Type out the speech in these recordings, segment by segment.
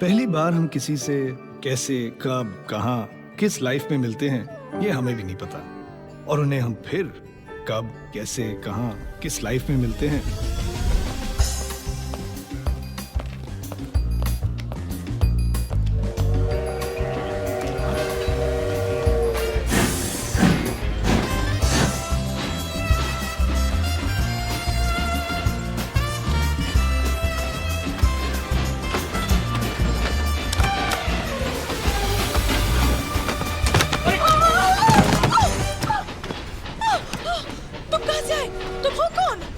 पहली बार हम किसी से कैसे, कब, कहाँ, किस लाइफ में मिलते हैं ये हमें भी नहीं पता, और उन्हें हम फिर कब, कैसे, कहाँ, किस लाइफ में मिलते हैं।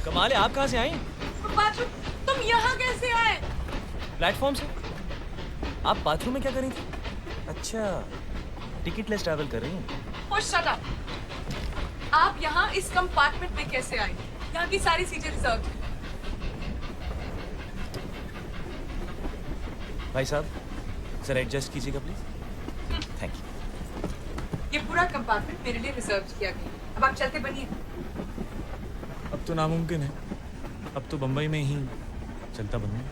कमाल है, आप कहाँ से आई? बाथरूम। तुम यहाँ कैसे आए? प्लेटफॉर्म से। आप बाथरूम में क्या कर रही थी? अच्छा, टिकट लेस ट्रैवल कर रही हैं। Oh, shut up! आप यहाँ इस कंपार्टमेंट में कैसे आए? यहाँ की सारी सीटें रिजर्व हैं। भाई साहब, जरा एडजस्ट कीजिएगा प्लीज। Thank you. ये पूरा कंपार्टमेंट मेरे लिए रिजर्व किया गया। अब आप चलते बनिए। अब तो नामुमकिन है, अब तो बम्बई में ही चलता बनूंगा।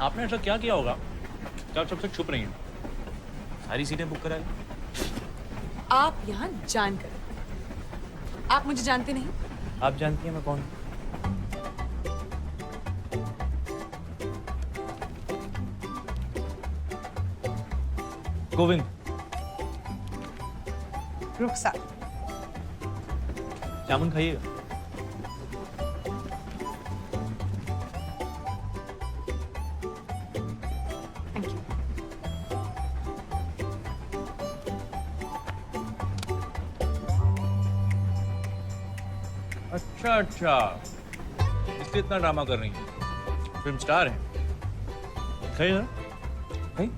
आपने ऐसा क्या किया होगा कि आप सबसे छुप रही हैं? सारी सीटें बुक करा ली। आप यहाँ जानकर, आप मुझे जानते नहीं? आप जानती हैं मैं कौन हूँ? गोविंद। रुखसार। जामुन खाइएगा। Thank you. अच्छा अच्छा, इसलिए इतना ड्रामा कर रही हैं। फिल्म स्टार हैं। खाइए ना। भाई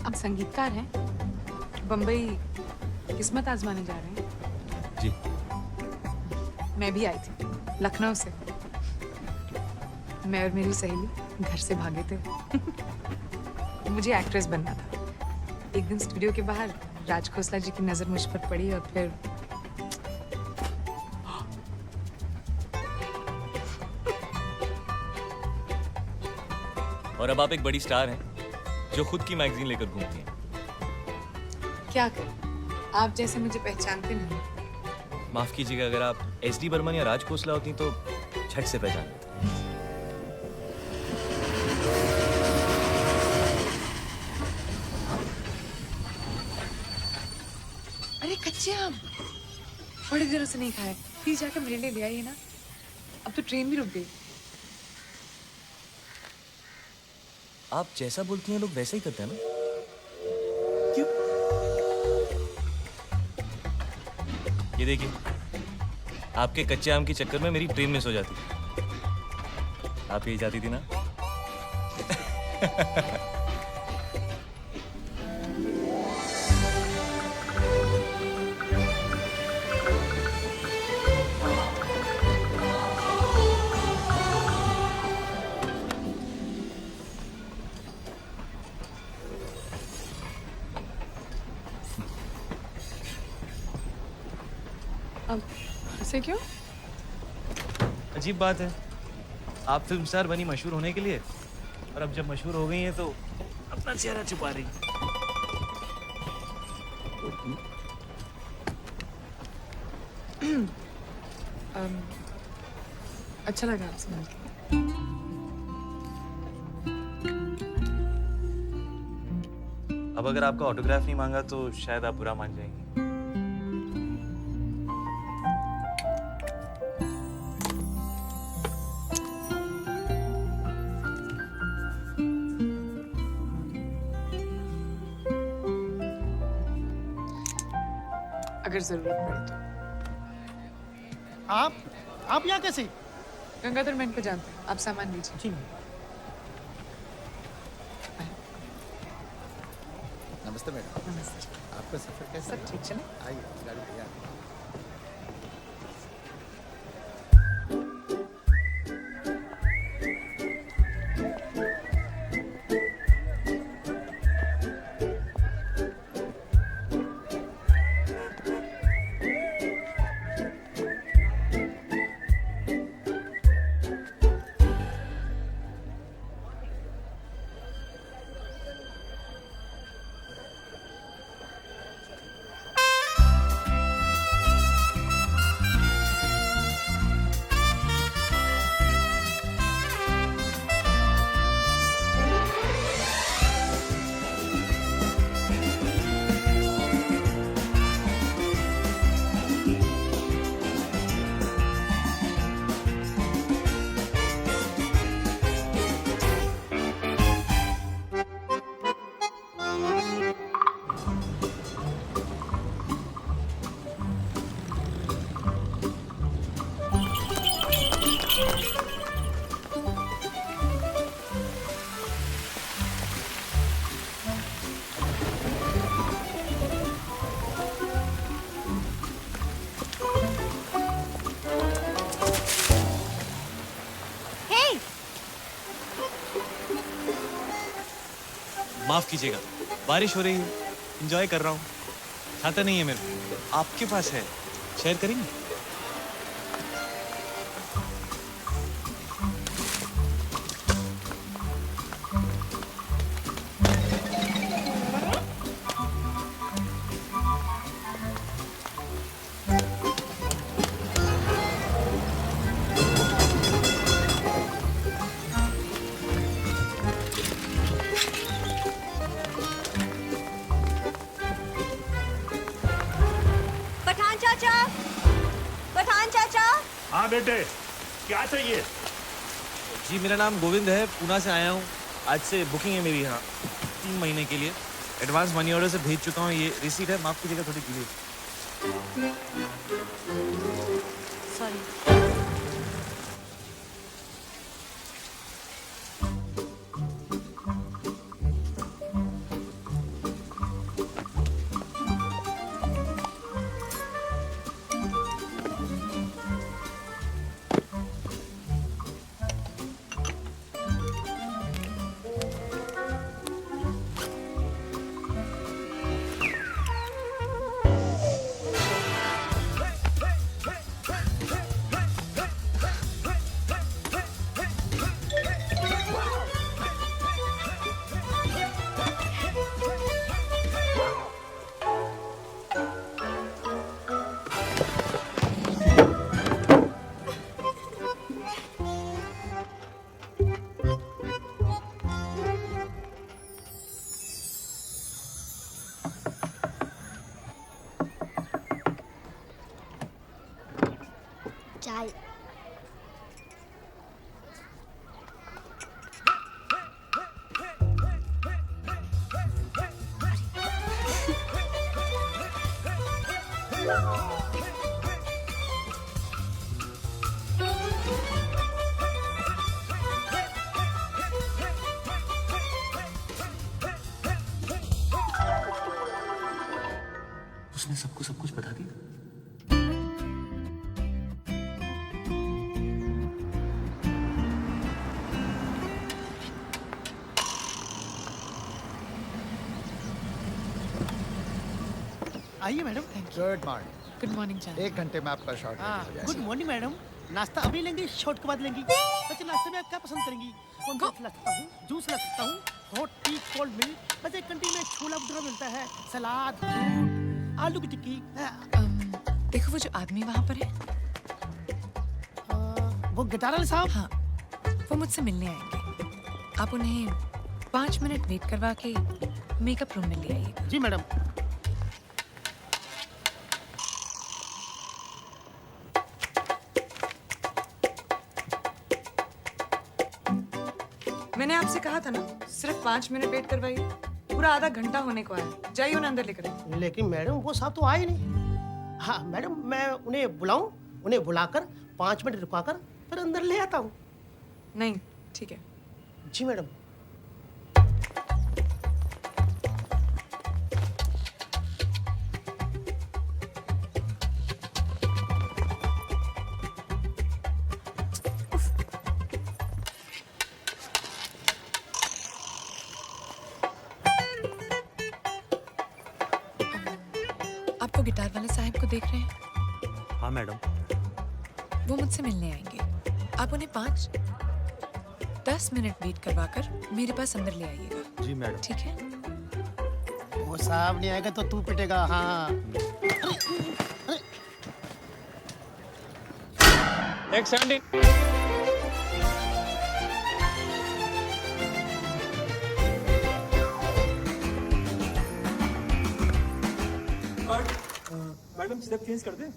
आप संगीतकार हैं? बम्बई किस्मत आजमाने जा रहे हैं? जी। मैं भी आई थी, लखनऊ से। मैं और मेरी सहेली घर से भागे थे। मुझे एक्ट्रेस बनना था। एक दिन स्टूडियो के बाहर राज खोसला जी की नजर मुझ पर पड़ी और फिर और अब आप एक बड़ी स्टार हैं जो खुद की मैगजीन लेकर घूमती हैं। क्या करें, आप जैसे मुझे पहचानते नहीं। माफ कीजिएगा, अगर आप एसडी बर्मन या राज खोसला होती तो झट से पहचान लेते। अरे कच्चे आम बड़े दिनों से नहीं खाए, प्लीज जाकर मेरे लिए ले आइए ना। अब तो ट्रेन भी रुक गई। आप जैसा बोलती हैं लोग वैसे ही करते हैं ना? क्यों? ये देखिए, आपके कच्चे आम के चक्कर में मेरी ट्रेन मिस हो जाती। आप यही चाहती थी ना? अब ऐसे क्यों? अजीब बात है, आप फिल्म स्टार बनी मशहूर होने के लिए, और अब जब मशहूर हो गई हैं तो अपना चेहरा छुपा रही हैं। अच्छा लगा आपसे मिलकर। अब अगर आपका ऑटोग्राफ नहीं मांगा तो शायद आप बुरा मान जाएंगे। अगर जरूरत पड़े तो। आप यहाँ कैसे? गंगाधर मैं इनको जानता हूँ, आप सामान लीजिए। ठीक है। नमस्ते। नमस्ते मैडम। नमस्ते। आपका सफर कैसा सब ठीक चले? आइए, गाड़ी तैयार है। माफ कीजिएगा, बारिश हो रही है, एंजॉय कर रहा हूँ। छाता नहीं है मेरे को, आपके पास है, शेयर करेंगे? पठान चाचा, पठान चाचा। हाँ बेटे, क्या चाहिए? जी मेरा नाम गोविंद है, पूना से आया हूँ। आज से बुकिंग है मेरी यहाँ 3 महीने के लिए। एडवांस मनी ऑर्डर से भेज चुका हूँ, ये रिसीट है, माफ कीजिएगा थोड़ी डिले। सॉरी। चाय। उसने सबको सब कुछ बता दिया। आइए madam. Good morning. Good morning चाचा। 1 घंटे में आपका शॉर्ट हाँ, हो जाएगा। Good morning madam. नाश्ता अभी लेंगी, शॉर्ट के बाद लेंगी? अच्छा, नाश्ते में आप क्या पसंद करेंगी? कौन सा ला सकता हूँ? जूस ला सकता हूँ, हॉट टी, कोल्ड मिल्क। बस एक कैंटीन में छोला भटूरा मिलता है, सलाद, फ्रूट, आलू की टिक्की। देखो वो जो आदमी वहाँ पर है, वो गिटार वाले साहब। हाँ, वो मुझसे मिलने आएंगे। आप उन्हें 5 मिनट वेट करवा के मेकअप रूम में ले आइएगा। जी मैडम। मैंने आपसे कहा था ना, सिर्फ 5 मिनट वेट करवाइए। पूरा आधा घंटा होने को आया। जाइए उन्हें अंदर लेकर आइए। लेकिन मैडम वो साहब तो आए नहीं। हाँ मैडम, मैं उन्हें बुलाऊं? उन्हें बुलाकर 5 मिनट रुकाकर फिर अंदर ले आता हूँ। नहीं, ठीक है। जी मैडम। आपको गिटार वाले साहब को देख रहे हैं? हाँ मैडम। वो मुझसे मिलने आएंगे। आप उन्हें 5-10 मिनट वेट करवाकर मेरे पास अंदर ले आइएगा। जी मैडम। ठीक है? वो साहब नहीं आएगा तो तू पिटेगा। हाँ। एक 70। मैडम स्टेप चेंज कर दे।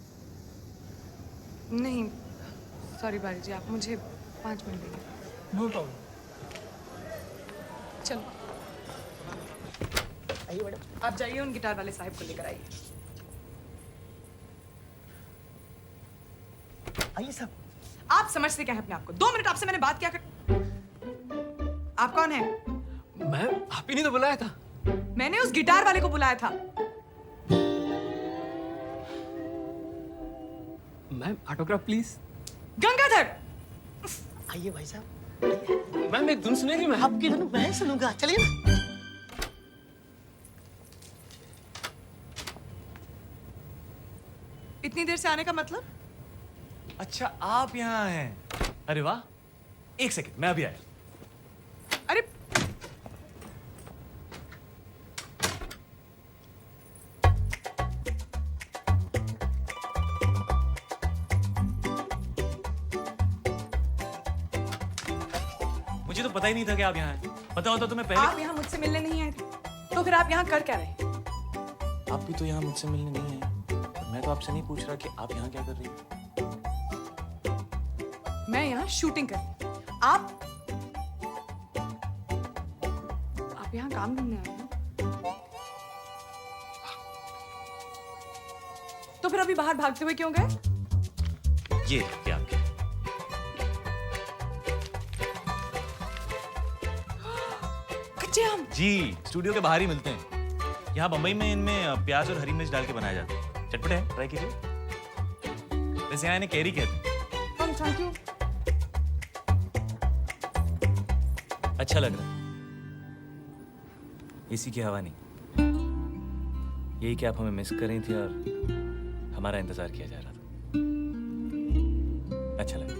नहीं, सॉरी बारी जी, आप मुझे 5 मिनट देंगे। No problem. चलो आइए मैडम, आप जाइए उन गिटार वाले साहब को लेकर आइए। आइए साहब। आप समझते क्या है अपने आप को? 2 मिनट आपसे मैंने बात क्या कर। आप कौन है? मैम आप ही ने तो बुलाया था। मैंने उस गिटार वाले को बुलाया था। Ma'am autograph please. गंगाधर! आइए भाई साहब। मैम एक धुन सुनेगी? मैं आपकी धुन मैं सुनूंगा, चलिए ना। इतनी देर से आने का मतलब? अच्छा आप यहाँ हैं। अरे वाह, एक सेकंड मैं अभी आया। अरे मुझे तो पता ही नहीं था कि आप यहाँ हैं। पता होता तो मैं पहले। आप यहाँ मुझसे मिलने नहीं आए थे, तो फिर आप यहाँ कर क्या रहे? आप भी तो यहाँ मुझसे मिलने नहीं आए। मैं तो आपसे नहीं पूछ रहा कि आप यहाँ क्या कर रही हैं। मैं यहाँ शूटिंग कर। आप यहाँ काम ढूंढने आए हैं? तो फिर अभी बाहर भागते हुए क्यों गए? ये क्या आपके? कच्चे आम। जी, स्टूडियो के बाहर ही मिलते हैं। यहाँ बम्बई में इनमें प्याज और हरी मिर्च डाल के बनाया जाता है। चटपटे हैं, ट्राई कीजिए। वैसे यहाँ इन्हें कैरी कहते हैं। Thank you. अच्छा लग रहा है। एसी की हवा नहीं। यही कि आप हमें मिस कर रही थी और हमारा इंतजार किया जा रहा था। अच्छा लगा।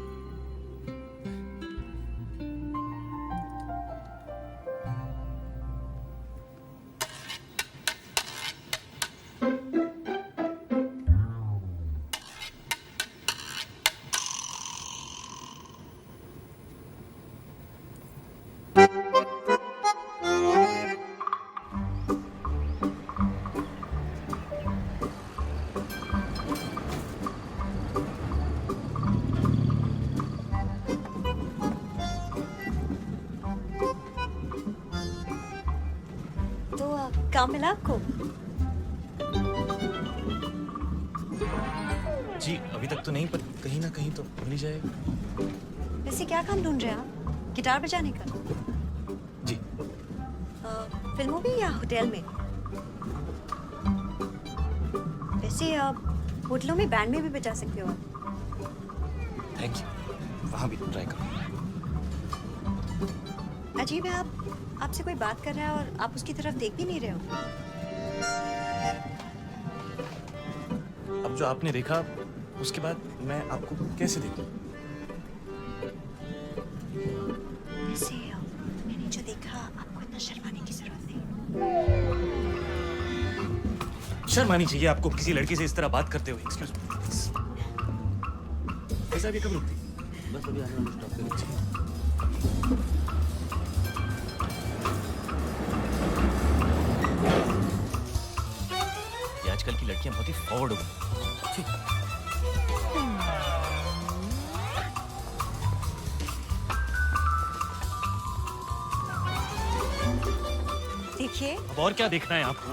काम मिला आपको? जी अभी तक तो नहीं, पर कहीं ना कहीं तो मिल ही जाएगा। वैसे क्या काम ढूंढ रहे हैं आप? गिटार बजाने का? जी। फिल्मों में या होटल में? वैसे होटलों में बैंड में भी बजा सकते हो आप। Thank you. वहाँ भी ट्राई करो। अजीब है, आपसे कोई बात कर रहा है और आप उसकी तरफ देख भी नहीं रहे हो। अब जो आपने देखा उसके बाद मैं आपको कैसे देखूं? वैसे मैंने जो देखा, आपको इतना शर्माने की जरूरत नहीं। शर्म आनी चाहिए आपको किसी लड़की से इस तरह बात करते हुए। Excuse me. ऐसा भी कब रुकती? बस अभी आने वाले स्टॉप पे रुक जाइए। आजकल की लड़कियां बहुत ही फॉरवर्ड हो गई। देखिए। अब और क्या देखना है आपको?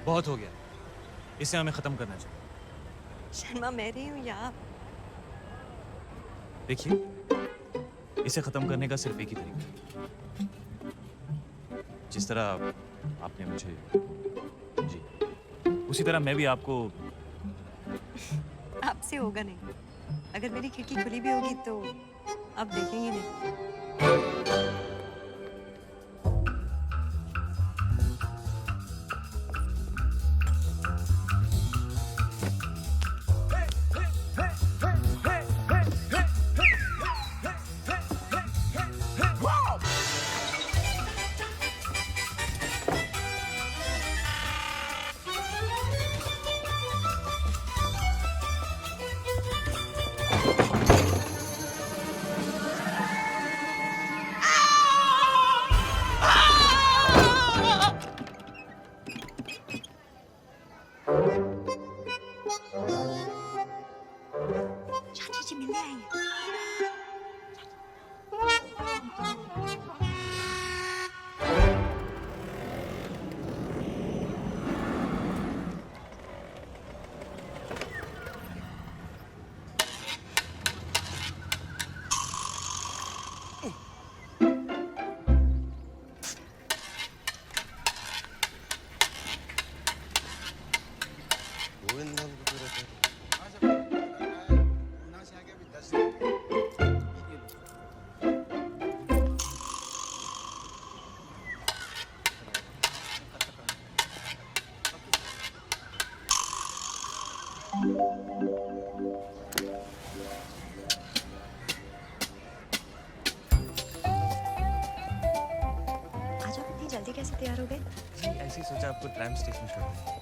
बहुत हो गया, इसे हमें खत्म करना चाहिए। शर्मा मैं रही हूँ या आप? देखिए, इसे खत्म करने का सिर्फ एक ही तरीका है। जिस तरह आपने मुझे, जी, उसी तरह मैं भी आपको। आपसे होगा नहीं। अगर मेरी खिड़की खुली भी होगी तो आप देखेंगे नहीं। जल्दी कैसे तैयार हो गए? जी ऐसे ही सोचा आपको ट्रैम स्टेशन छोड़ दें।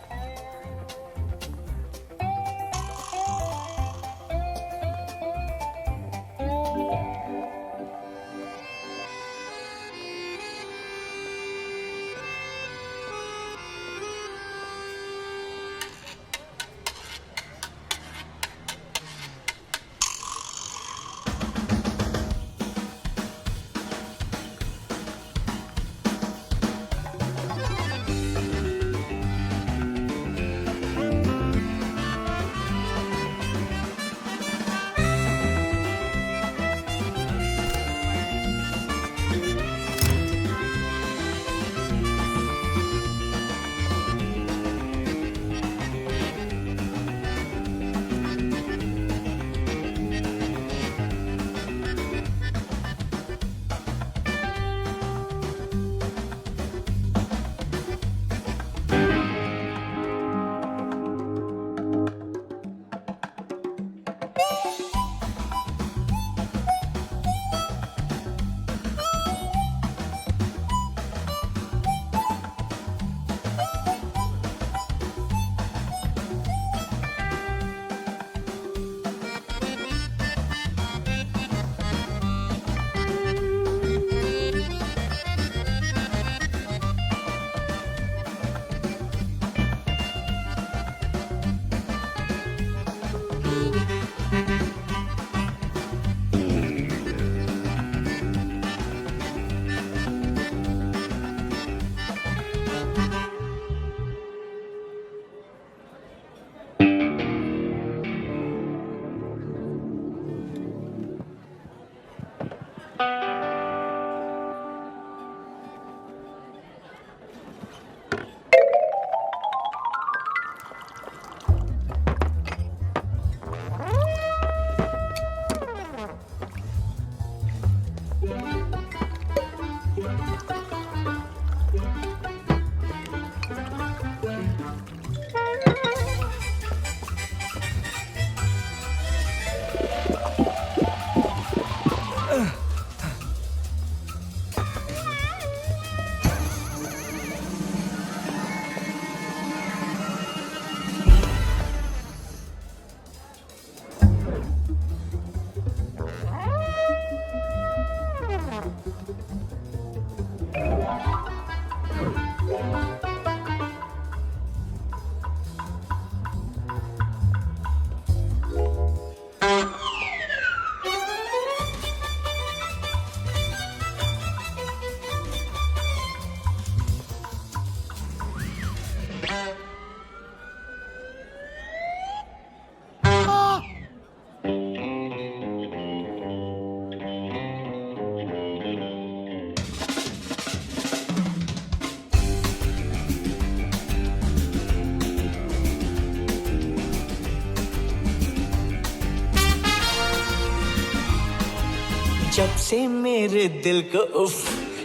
जब से मेरे दिल को उफ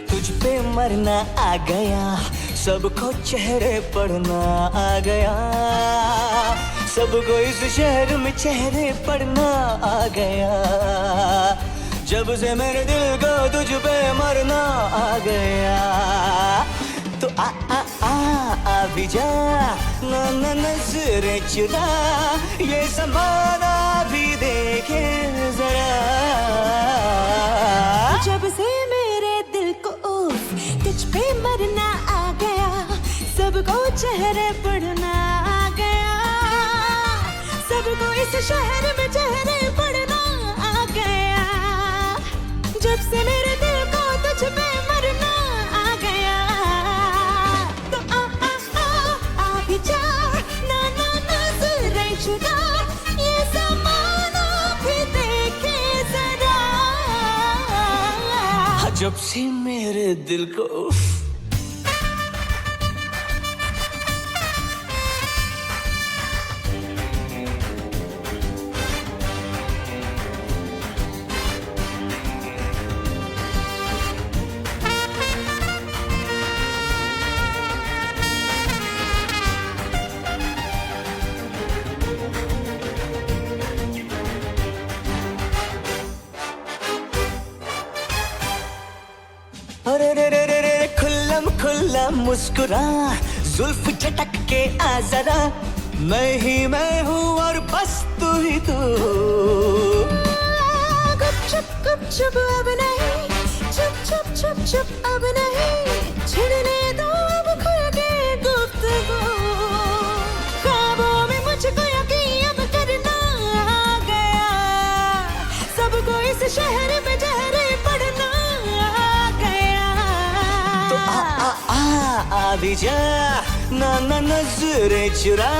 तुझ पे मरना आ गया, सबको चेहरे पढ़ना आ गया, सबको इस शहर में चेहरे पढ़ना आ गया। जब से मेरे दिल को तुझ पे मरना आ गया, तो आ भी जा ना ना नजरें चुरा, ये ज़माना भी देखे जरा। जब से मेरे दिल को उफ तुझ पे मरना आ गया, सबको चेहरे पढ़ना आ गया, सबको इस शहर में चेहरे पढ़ना आ गया। जब से मेरे दिल को तुझ पे मरना आ गया, तो आ भी जा ना ना नजरें चुरा, ये ज़माना भी देखे जरा। जब से मेरे दिल को उफ अरे रे रे रे रे खुल मुस्कुरा, जुल्फ झटक के आ जरा, मैं ही मैं हूँ और बस तू ही तू। गुपचुप अब नहीं, चुप अब नहीं, छिड़ने दो अब खुल के गुफ्तगू। ख्वाबों में मुझको यकीन अब करना आ गया, सबको इस शहर में जहरे पड़ना आ गया। तो आ भी जा, ना नजरे चुरा,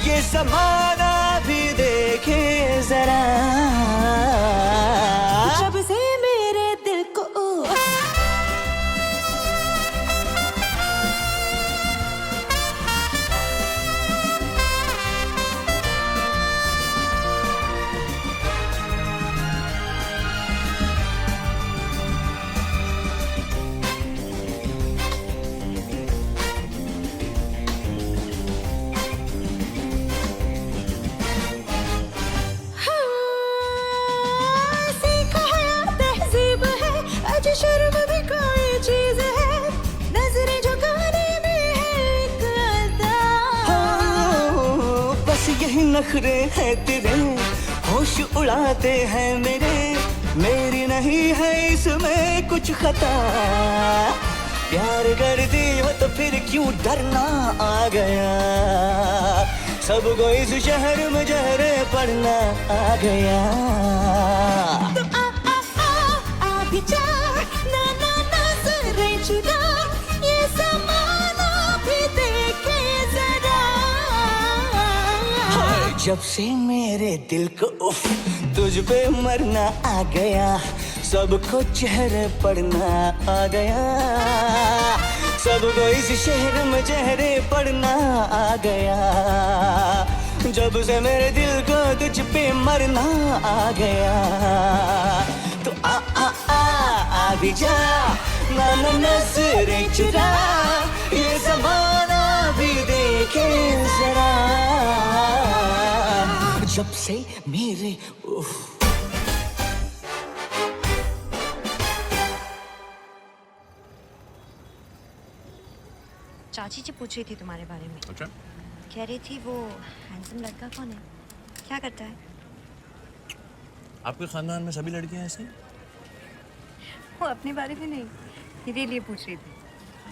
ये ज़माना भी देखे जरा। जब से मेरे दिल को शर्म भी कोई चीज है, नजरें झुकाने में है एक अदा। बस यही नखरे हैं तेरे, होश उड़ाते हैं मेरे, मेरी नहीं है इसमें कुछ खता। प्यार करती हो तो फिर क्यों डरना आ गया, सबको इस शहर में जहरे पड़ना आ गया। तो आ भी जा, ये ज़माना भी देखे जरा। जब से मेरे दिल को उफ तुझ पे मरना आ गया, सबको चेहरे पड़ना आ गया, सबको इस शहर में चेहरे पड़ना आ गया। जब से मेरे दिल को तुझ पे मरना आ गया, तो आ भी जा, ना नजरें चुरा, ये ज़माना भी देखे जरा। जब से मेरे चाची जी पूछ रही थी तुम्हारे बारे में। अच्छा? कह रही थी वो हैंडसम लड़का कौन है, क्या करता है? आपके खानदान में सभी लड़कियां ऐसी? वो अपने बारे में नहीं, मेरे लिए पूछ रही थी।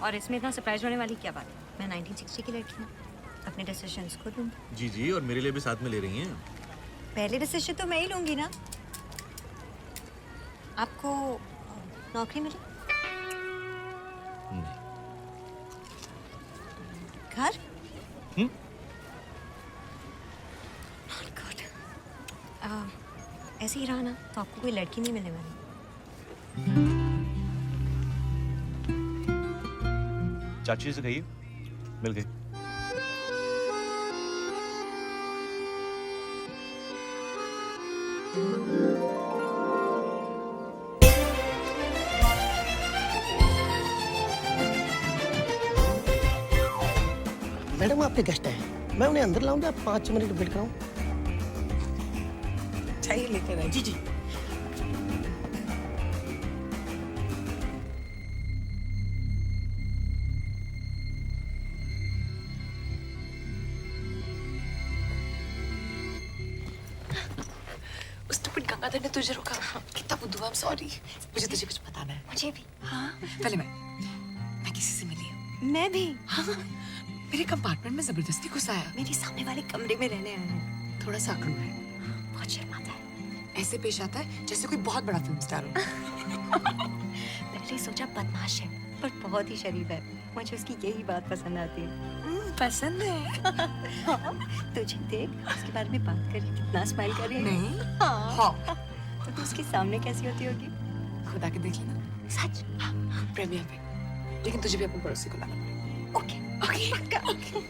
और इसमें इतना सरप्राइज होने वाली क्या बात है? मैं 1960 की लड़की हूँ, अपने डिसीजंस खुद लूँगी। जी जी, और मेरे लिए भी साथ में ले रही हैं? पहले डिसीजन तो मैं ही लूँगी ना। आपको नौकरी मिली? नहीं। घर? ऐसे ही रहा ना तो आपको कोई लड़की नहीं मिलने वाली। चाची से कहिए मिल गई। मैडम आपके गेस्ट हैं, मैं उन्हें अंदर लाऊंगा, 5 मिनट वेट कराऊं? चाहिए लेकर आए। जी जी। उस टुकड़ी गंगाधर ने तुझे रोका, कितना बुद्धू, आई एम सॉरी। मुझे तुझे कुछ बताना है। मुझे भी। हाँ, पहले मैं किसी से मिली हूँ। मैं भी। हाँ, मेरे कंपार्टमेंट में जबरदस्ती घुस आया। मेरे सामने वाले कमरे में रहने आया है। थोड़ा सा आक्रामक है, बहुत शर्माता है, ऐसे पेश आता है जैसे कोई बहुत बड़ा फिल्म स्टार हो। पहले सोचा बदमाश है पर बहुत ही शरीफ है। मुझे उसकी यही बात पसंद आती है। पसंद है? तुझे देख, उसके बारे में बात करी, कितना स्माइल कर रही है। नहीं। हाँ। तो तू उसके सामने कैसी होती होगी? खुदा के देख लेना। सच? प्रेमियर पे, लेकिन तुझे भी अपने पड़ोसी को लाना पड़ेगा। ओके ओके पक्का।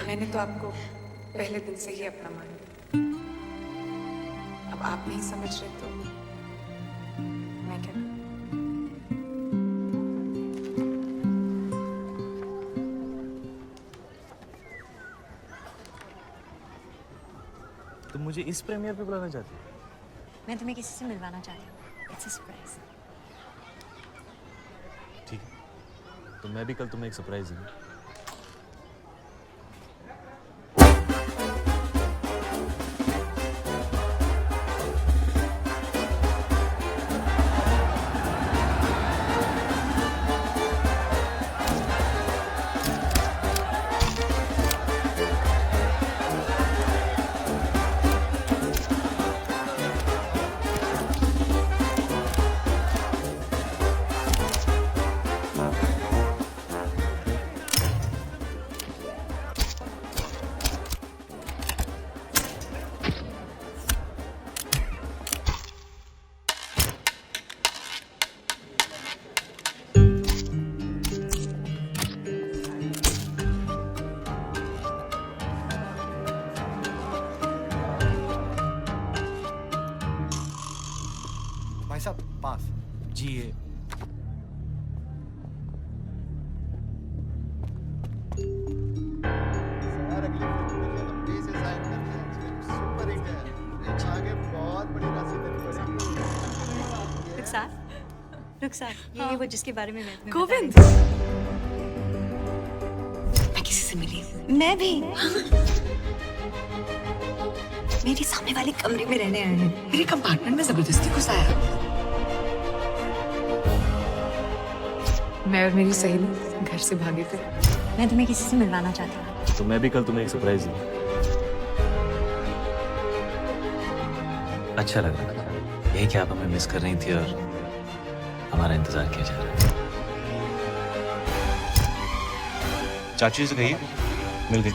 मैंने तो आपको पहले दिन से ही अपना माना, अब आप नहीं समझ रहे तो मैं क्या करूं? तुम मुझे इस प्रीमियर पे बुलाना चाहती हो? मैं तुम्हें किसी से मिलवाना चाहती हूँ। It's a surprise. ठीक है। तो मैं भी कल तुम्हें एक सरप्राइज दूंगा। भाई साहब पास। जी ये सर अगली फिल्म में लंबे से साइन करते हैं। फिल्म सुपर हिट है। आगे बहुत बड़ी राशि देनी पड़ेगी। रुखसार ये वो जिसके बारे में मैं तुम्हें गोविंद, बता रही मैं किसी से मिली। थी। मैं भी मेरे सामने वाले कमरे में रहने आए हैं। मेरे कंपार्टमेंट में जबरदस्ती घुस आया। मैं और मेरी सहेली घर से भागे थे। मैं तुम्हें किसी से मिलवाना चाहती हूँ। तो मैं भी कल तुम्हें एक सरप्राइज दूंगा। अच्छा लग रहा था यही कि आप हमें मिस कर रही थी और हमारा इंतजार किया जा रहा है। चाची से कहिए मिल गई।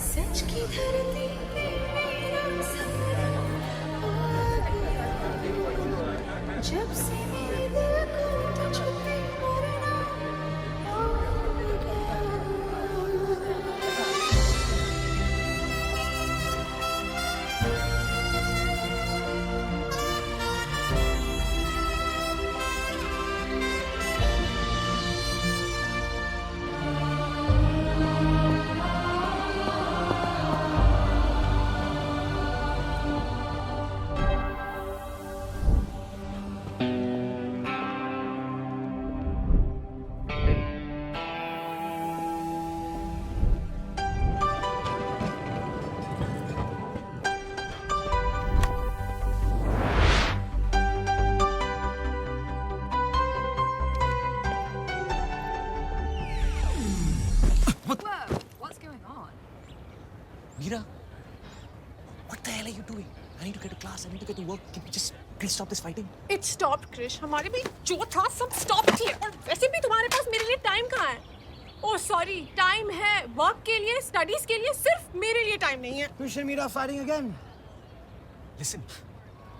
सच की धरती पे मेरा सपना आ गया। जब से मेरे दिल को तुझ पे मरना आ गया। Meera, what the hell are you doing? I need to get to class. I need to get to work. Can you just please stop this fighting? It stopped, Krish. हमारे भी जो था सब stop किए और वैसे भी तुम्हारे पास मेरे लिए टाइम कहाँ है? ओह सॉरी, टाइम है वर्क के लिए, स्टडीज के लिए, सिर्फ मेरे लिए टाइम नहीं है। Krish and Meera fighting again. Listen,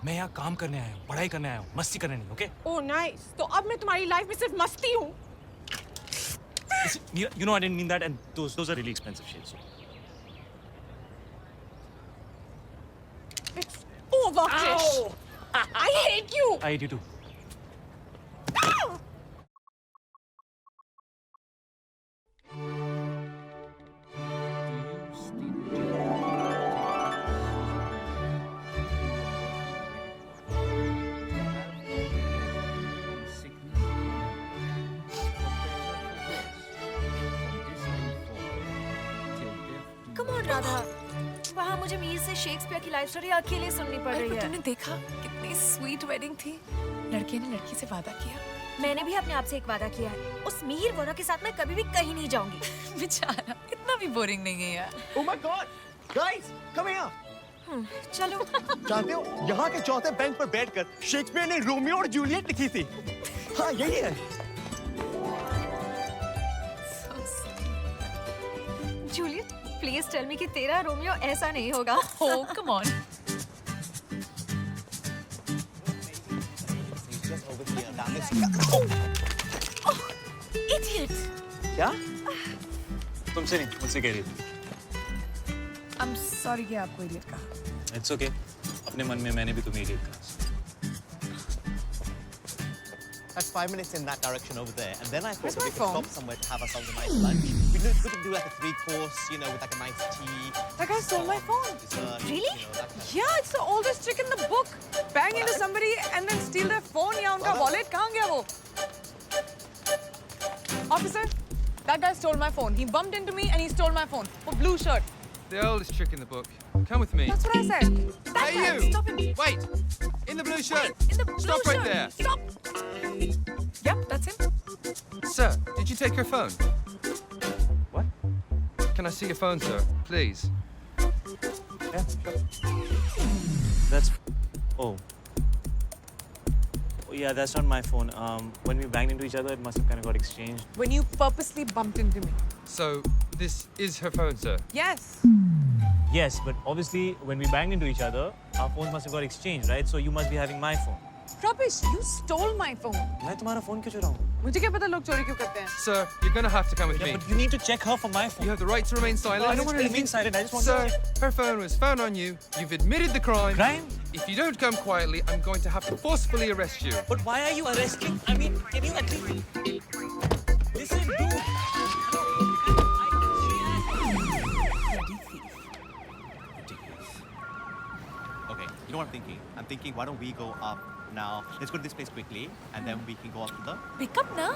मैं यहाँ काम करने आया हूँ, पढ़ाई करने आया हूँ, मस्ती करने नहीं, okay? ओह नाइस, तो अब मैं तुम्हारी लाइफ में सिर्फ मस्ती हूँ। Listen, Meera, you know I didn't mean that, and those are really expensive shades. It's over, Krish. I hate you. I hate you too. Come on, Radha. वहाँ मुझे मीर से शेक्सपियर की लाइफ स्टोरी अकेले सुननी पड़ रही है। तुमने देखा कितनी स्वीट वेडिंग थी। लड़के ने लड़की से वादा किया। मैंने भी अपने आप से एक वादा किया है, उस मीर वोरा के साथ मैं कभी भी कहीं नहीं जाऊंगी। बेचारा इतना भी बोरिंग नहीं है यार। Oh my God, guys, come here. चलो। जानते हो यहाँ के चौथे बेंच पर बैठकर शेक्सपियर ने रोमियो और जूलियट लिखी थी। हाँ यही है। जूलियट, प्लीज टेल मी कि तेरा रोमियो ऐसा नहीं होगा। Oh, come on. Idiot! क्या? तुमसे नहीं, मुझसे कह रही थी। I'm sorry कि आपको idiot कहा. It's okay. अपने मन में मैंने भी तुम्हें idiot कहा. That's 5 minutes in that direction over there, and then I thought Where's that we my could phone? stop somewhere to have ourselves a nice lunch. We could do like a 3-course, you know, with like a nice tea. That guy stole my phone. Dessert, Really? You know, that kind of Yeah, it's the oldest trick in the book. Bang into somebody and then steal their phone या उनका wallet. कहाँ गया वो? Officer, that guy stole my phone. He bumped into me and he stole my phone. For blue shirt. The oldest trick in the book. Come with me. That's what I said. That Hey, guy, you! stop him. Wait! In the blue shirt! In the blue Stop right shirt. there. Stop. Yep, that's him. Sir, did you take her phone? What? Can I see your phone, sir? Please. Yeah, sure. That's. Oh. Oh yeah, that's not my phone. When we banged into each other, it must have kind of got exchanged. When you purposely bumped into me. So, this is her phone, sir? Yes. Yes, but obviously when we banged into each other, our phones must have got exchanged, right? So you must be having my phone. Rubbish, you stole my phone. मैं तुम्हारा phone क्यों चुराऊँ? मुझे क्या पता लोग चोरी क्यों करते हैं? Sir, you're gonna have to come with me. But you need to check her for my phone. You have the right to remain silent. I don't want to remain silent. I just want Sir, to. her phone was found on you. You've admitted the crime. Crime? If you don't come quietly, I'm going to have to forcefully arrest you. But why are you arresting? I mean, can you at least listen, dude? Okay, you know what I'm thinking? I'm thinking, why don't we go up now? Let's go to this place quickly, and then we can go up to the. Pick up na.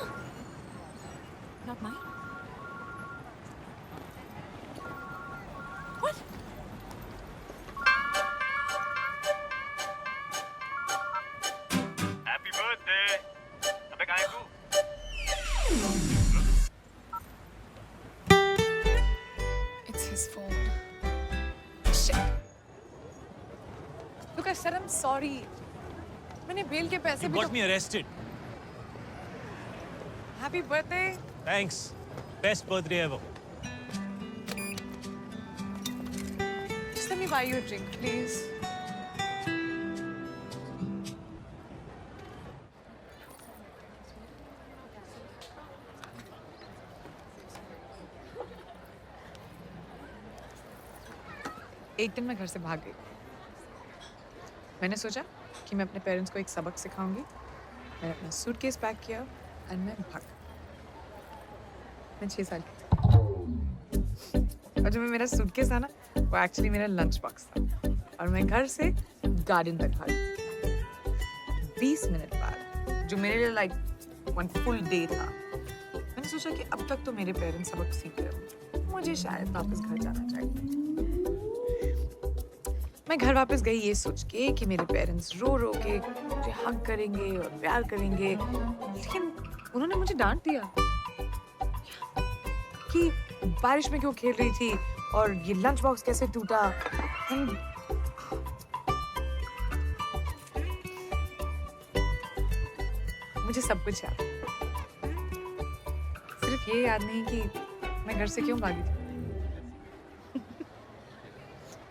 Not mine. What? Happy birthday. अबे कहाँ है तू? It's his phone. Shit. Look, I said I'm sorry. मैंने bell के पैसे You भी got me arrested. Happy birthday. Thanks. Best birthday ever. Just let me buy you a drink, please. एक दिन मैं घर से भाग गई। मैंने सोचा कि मैं अपने पेरेंट्स को एक सबक सिखाऊंगी। मैंने अपना सूटकेस पैक किया और मैं भाग। मैं 6 साल की थी। और जो मेरा सूटकेस था ना, वो एक्चुअली मेरा लंच बॉक्स था। और मैं घर से गार्डन तक भागी। 20 मिनट बाद, जो मेरे लिए लाइक 1 फुल डे था, मैंने सोचा कि अब तक तो मेरे पेरेंट्स सबक सीख रहे होंगे, मुझे शायद वापस घर जाना चाहिए। मैं घर वापस गई ये सोच के कि मेरे पेरेंट्स रो रो के मुझे हग करेंगे और प्यार करेंगे, लेकिन उन्होंने मुझे डांट दिया कि बारिश में क्यों खेल रही थी और ये लंच बॉक्स कैसे टूटा। मुझे सब कुछ याद, सिर्फ ये याद नहीं कि मैं घर से क्यों भागी थी।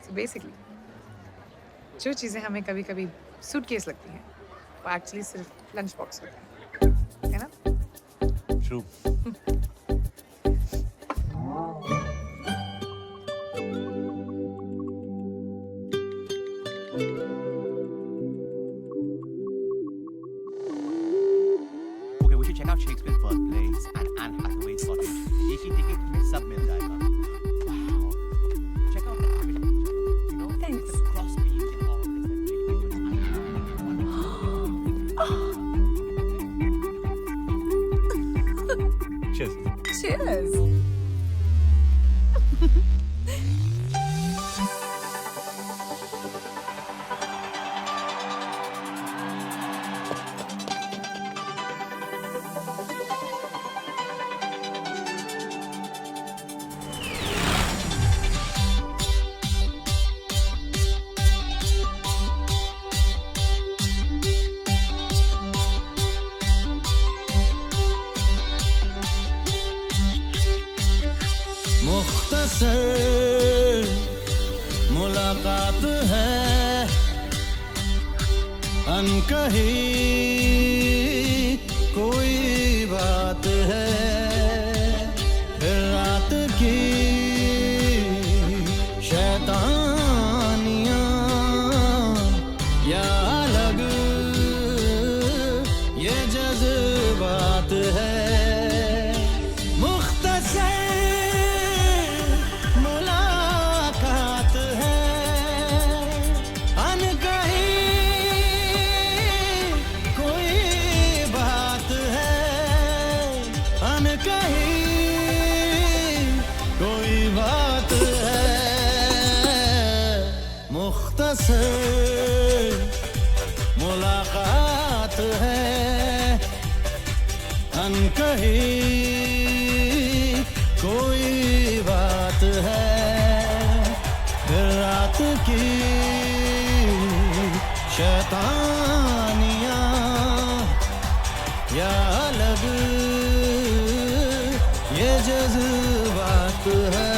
So basically, जो चीजें हमें कभी-कभी सूटकेस लगती हैं, वो एक्चुअली सिर्फ लंच बॉक्स होता है ना? True. Okay, we should check out Shakespeare's birthplace and Anne Hathaway's cottage. एक ही टिकट में सब मिल जाएगा. Wow. Check out the architecture. You know, Thanks. the cross beams and all of this. Cheers. Cheers. मुख्तसर मुलाकात है अनकही कोई बात है फिर रात की शैतानियां या अलग ये जज्बात है मुख्तसर मुलाकात है अनकही कोई बात है अनकही कोई बात है मुख्तसर मुलाकात है अनकही कोई बात है फिर रात की शैतानियां या अलग ये जज्बात है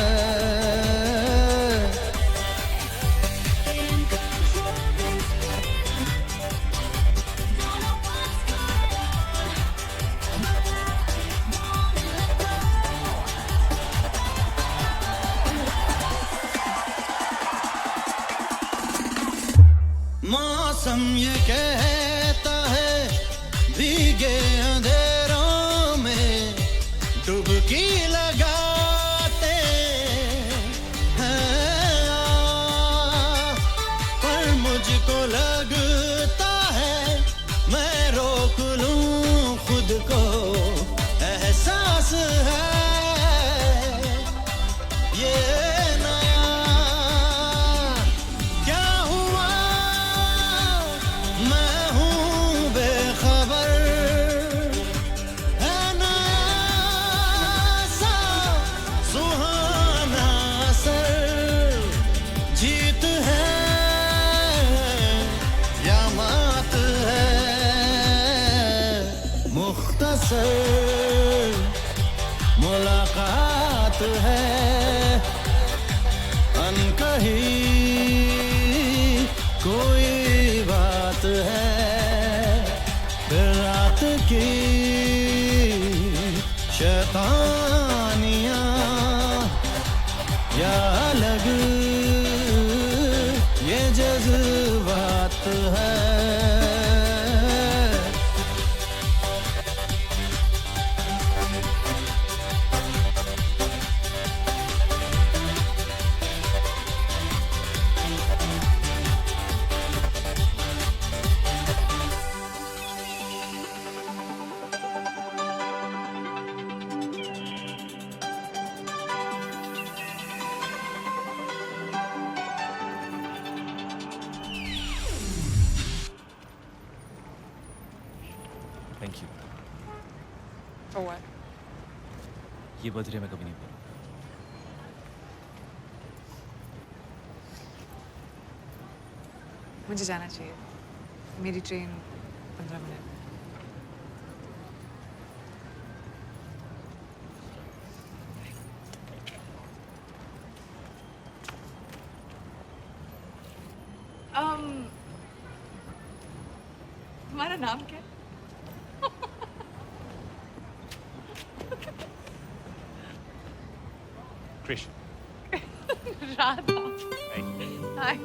मौसम ये कहता है भीगे अंधेरों में डुबकी लगाते हैं पर मुझको लगता है मैं रोक लूं खुद को एहसास है ये मुलाकात है अनकही कोई बात है फिर रात की शैतानियां या अलग ये जज्बात है थैंक यू। For what? ये बर्थडे मैं कभी नहीं भूलूंगा। मुझे जाना चाहिए। मेरी ट्रेन 15 मिनट। तुम्हारा नाम क्या है? Krish. Radha. Hi.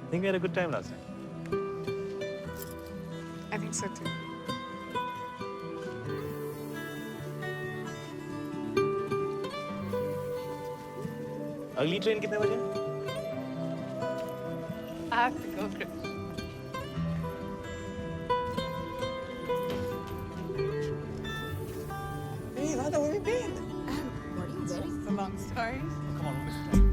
Think we had a good time last night. I think so too. अगली ट्रेन कितने बजे? I have to go, Krish. Hey, Radha, where have you been? What are you wearing? It's a long story. Come on, we'll miss the time.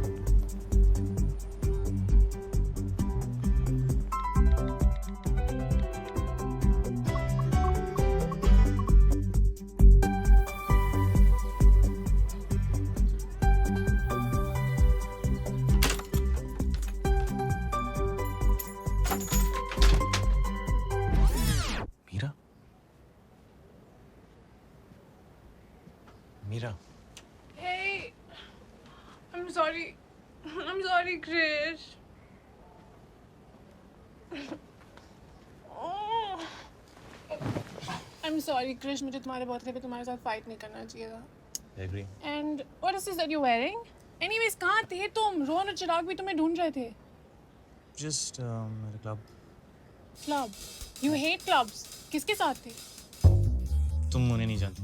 Meera. Hey, I'm sorry. I'm sorry, Krish. I'm sorry, Krish. मुझे तुम्हारे birthday पे तुम्हारे साथ fight नहीं करना चाहिए था. I agree. And what is this that you're wearing? Anyways, कहाँ थे तुम? रोहन और चिराग भी तुम्हें ढूंढ रहे थे. Just at a club. Club. You hate clubs. किसके साथ थे? तुम उन्हें नहीं जानती.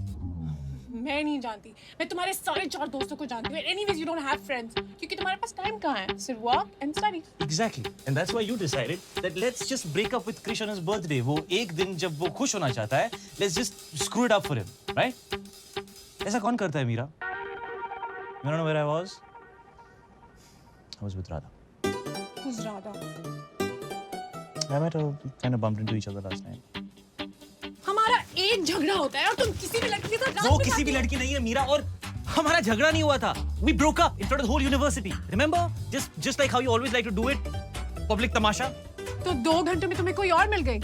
मैं नहीं जानती. मैं तुम्हारे सारे 4 दोस्तों को जानती हूँ. Anyways, you don't have friends. क्योंकि तुम्हारे पास टाइम कहाँ है? सिर्फ work and study. Exactly. And that's why you decided that let's just break up with Krish on his birthday. वो एक दिन जब वो खुश होना चाहता है, let's just screw it up for him, right? ऐसा कौन करता है Meera? You know where I was? I was with Radha. Who's Radha? I met her, kind of bumped into each other last night. हमारा एक झगड़ा होता है और तुम किसी भी लड़की के साथ वो किसी भी लड़की नहीं है मीरा और हमारा झगड़ा नहीं हुआ था. We broke up in front of the whole university. Remember? Just like how you always like to do it. Public तमाशा. तो 2 घंटे में तुम्हें कोई और मिल गई?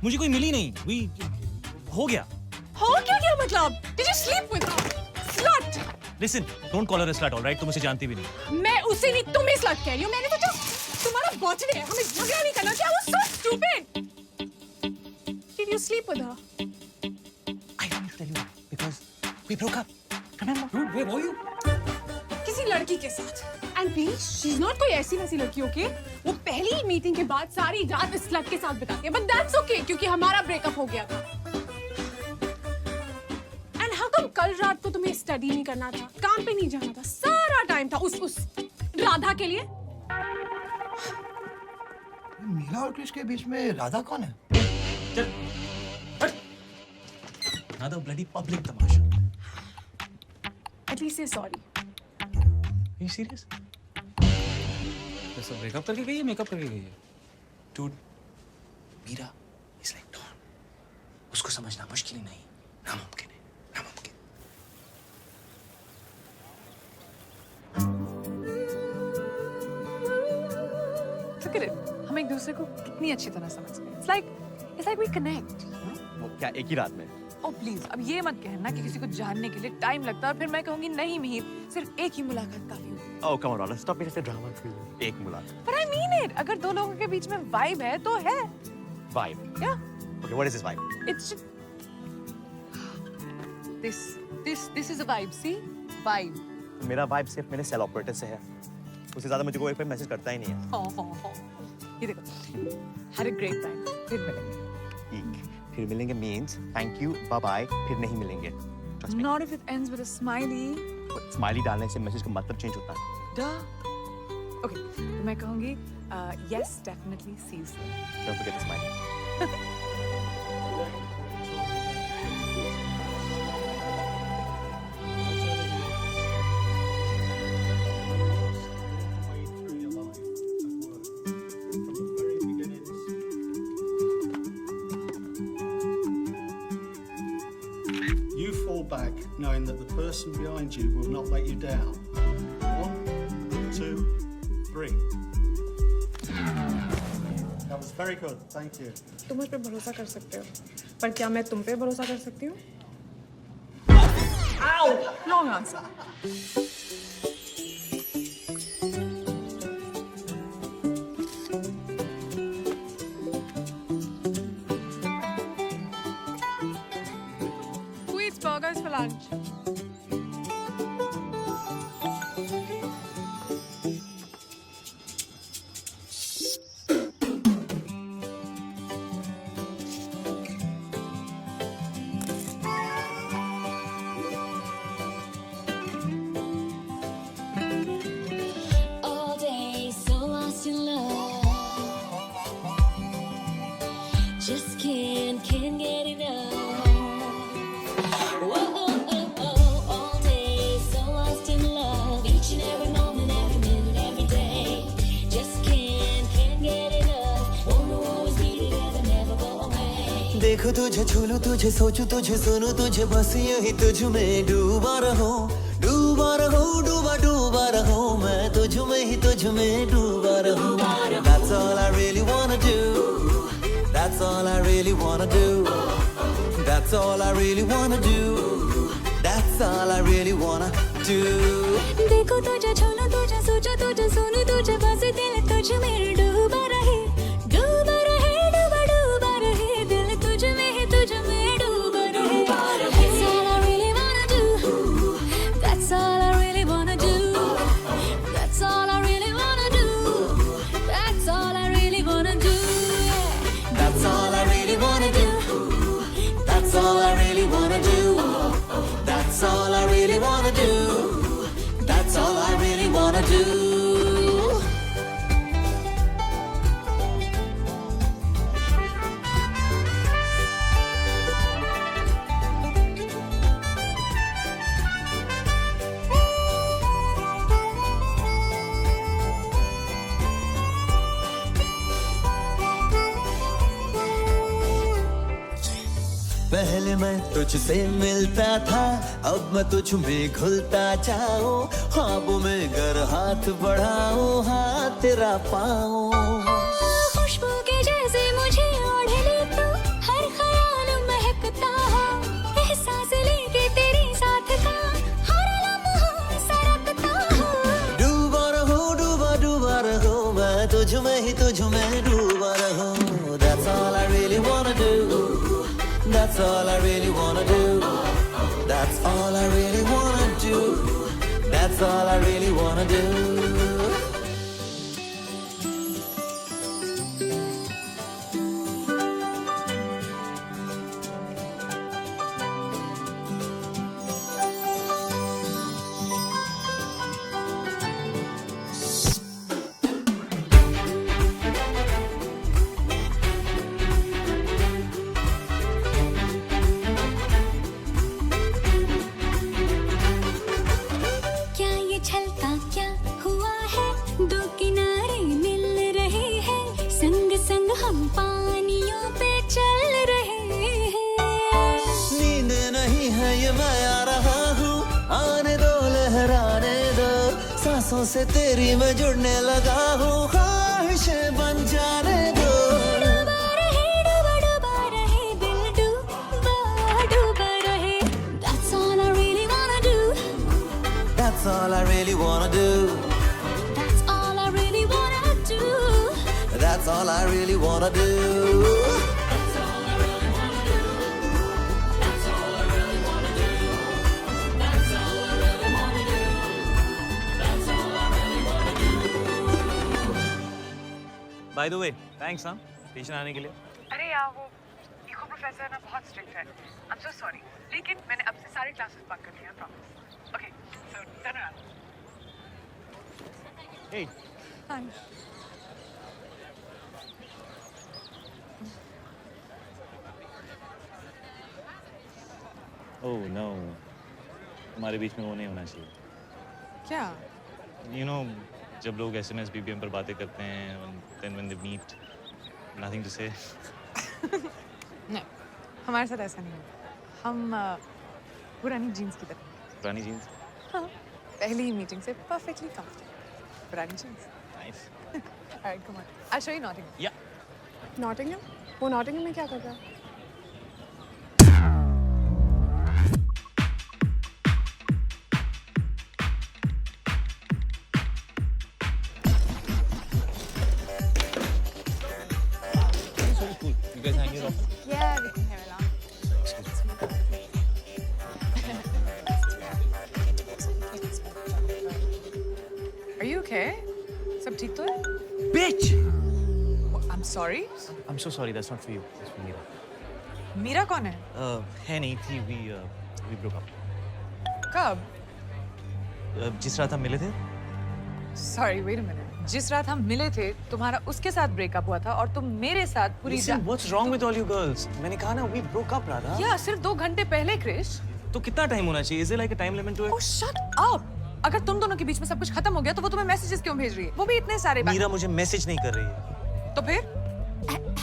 मुझे कोई मिली नहीं. हो गया. हो क्या मतलब? Did you sleep with her? Slut! Listen, don't call her a slut, all right? तुम उसे जानती भी नहीं. मैं उसे नहीं तुम्हें slut कह रही हूँ. मैंने सोचा तुम्हारा बर्थडे है, हमें झगड़ा नहीं करना चाहिए. I was so stupid. Did you sleep with her? I don't need to tell you because we broke up. Remember? Dude, where were you? किसी लड़की के साथ. And please, she's not कोई ऐसी वैसी लड़की, okay? वो पहली मीटिंग के बाद सारी रात इस slut के साथ बिताती है. But that's okay क्योंकि हमारा ब्रेकअप हो गया था. And how come कल रात को तुम्हें स्टडी नहीं करना था, काम पे नहीं जाना था, सारा टाइम था उस राधा के लिए? मीरा और कृष के बीच में राधा कौन है? चल. Another bloody public Tamasha. At least say sorry. Are you serious? तो सब ब्रेकअप करके गई है, मेकअप करके गई है. Dude, Meera is like Dawn. उसको समझना मुश्किल ही नहीं, नामुमकिन है, नामुमकिन. Look at it. हम एक दूसरे को कितनी अच्छी तरह समझ गए. It's like we connect. वो क्या एक ही रात में? Oh please, अब ये मत कहना कि किसी को जानने के लिए टाइम लगता है और फिर मैं कहूँगी नहीं मिहिर, सिर्फ एक ही मुलाकात काफी होगी. Oh come on, Radha, stop being such a drama queen. एक मुलाकात. But I mean it. अगर 2 लोगों के बीच में vibe है तो है. Vibe. Yeah. Okay, what is this vibe? It's this is a vibe. See, vibe. मेरा vibe सिर्फ मेरे सेल ऑपरेटर से है. उससे ज़्यादा मुझे कोई मैसेज करता ही नहीं है. हाँ. ये देखो. Had a great time. फिर मिलेंगे. ठीक. फिर मिलेंगे means thank you, bye bye. फिर नहीं मिलेंगे. Trust me. Not if it ends with a smiley. Smiley डालने से मैसेज का मतलब चेंज होता है. Duh. Okay. तो मैं कहूँगी yes, definitely see you soon. Don't forget the smile. You fall back knowing that the person behind you will not let you down. 1, 2, 3. That was very good. Thank you. तुम मुझ पे भरोसा कर सकते हो, पर क्या मैं तुम पे भरोसा कर सकती हूँ? Ow! Wrong answer. Who eats burgers for lunch? All day, so lost in love. Just can't get enough. Whoa, oh, oh, oh. All day, so lost in love. Each and every moment, every minute, every day. Just can't get enough. Wanna always be together, never go away. देखो तुझे छूलूं तुझे सोचूं तुझे सुनूं तुझे बस यही तुझ में डूबा रहूं डूबा रहूं मैं तुझ में ही तुझ में डूबा रहूं. That's all I really wanna do. That's all I really wanna do. That's all I really wanna do. That's all I really wanna do. देखो तुझे छूलूं तुझे सोचूं तुझे सुनूं तुझे बस दिल तुझ में डूबा रहे दिल तुझ में ही तुझ में डूबा That's all I really wanna do. That's all I really wanna do. पहले मैं तुझसे मिलता था, अब मैं तुझ में घुलता जाऊं, ख्वाबों में गर हाथ बढ़ाऊं, हाथ तेरा पाऊं। खुशबू के जैसे मुझे ओढ़ ले तू, हर ख्याल महकता हो, एहसास लेके तेरे साथ का हर लम्हा सरकता हो। डूबा रहूं, डूबा डूबा रहूं, मैं तुझ में ही तुझ में डूबा रहूं। That's all I really wanna do. That's all I really wanna do. That's all I really wanna do. That's all I really wanna do. क्या ये छलका क्या हुआ है, दो किनारे मिल रहे हैं, संग संग हम पानियों पे चल रहे हैं। नींद नहीं है ये मैं आ रहा हूँ, आने दो लहराने दो, सांसों से तेरी मैं जुड़ने लगा हूँ, ख्वाहिशें बन जाने दो। डूबा रहे दिल, डूबा रहे। That's all I really wanna do. That's all I really wanna do. That's all I really wanna do. That's all I really wanna do. By the way, thanks हाँ स्टेशन आने के लिए। अरे यार वो इको प्रोफेसर ना बहुत strict है। I'm so sorry, लेकिन मैंने अब से सारे क्लासेस बंक कर लिया, promise. Okay, so turn around. Hey, Hi. oh no, हमारे बीच में वो नहीं होना चाहिए। क्या? You know, जब लोग SMS BBM पर बातें करते हैं, then when they meet, nothing to say. नहीं, हमारे साथ ऐसा नहीं होगा। हम पुरानी जीन्स की तरह। पुरानी जीन्स। हाँ, पहली ही मीटिंग से perfectly comfortable. पुरानी jeans. Nice. Alright, come on. I'll show you Nottingham. Yeah. Nottingham? वो नॉटिंघम में क्या कर रहा है? You guys hang your office? Yeah, we can hear it out. Are you okay? सब ठीक तो है? Bitch! I'm sorry. I'm so sorry, that's not for you. That's for Mira. Meera कौन है? है नहीं थी, we broke up. कब? जिस रात हम मिले थे? Sorry, wait a minute. जिस रात हम मिले थे, तुम्हारा उसके साथ ब्रेकअप हुआ था और तुम मेरे साथ पूरी Listen, what's wrong with all you girls? मैंने कहा ना, we broke up, राधा. या सिर्फ 2 घंटे पहले, क्रिश। तो कितना टाइम होना चाहिए? Is there like a time limit to it? Oh, shut up! अगर तुम दोनों के बीच में सब कुछ खत्म हो गया, तो वो तुम्हें मैसेजेस क्यों भेज रही है? वो भी इतने सारे। मीरा मुझे मैसेज नहीं कर रही है। तो फिर?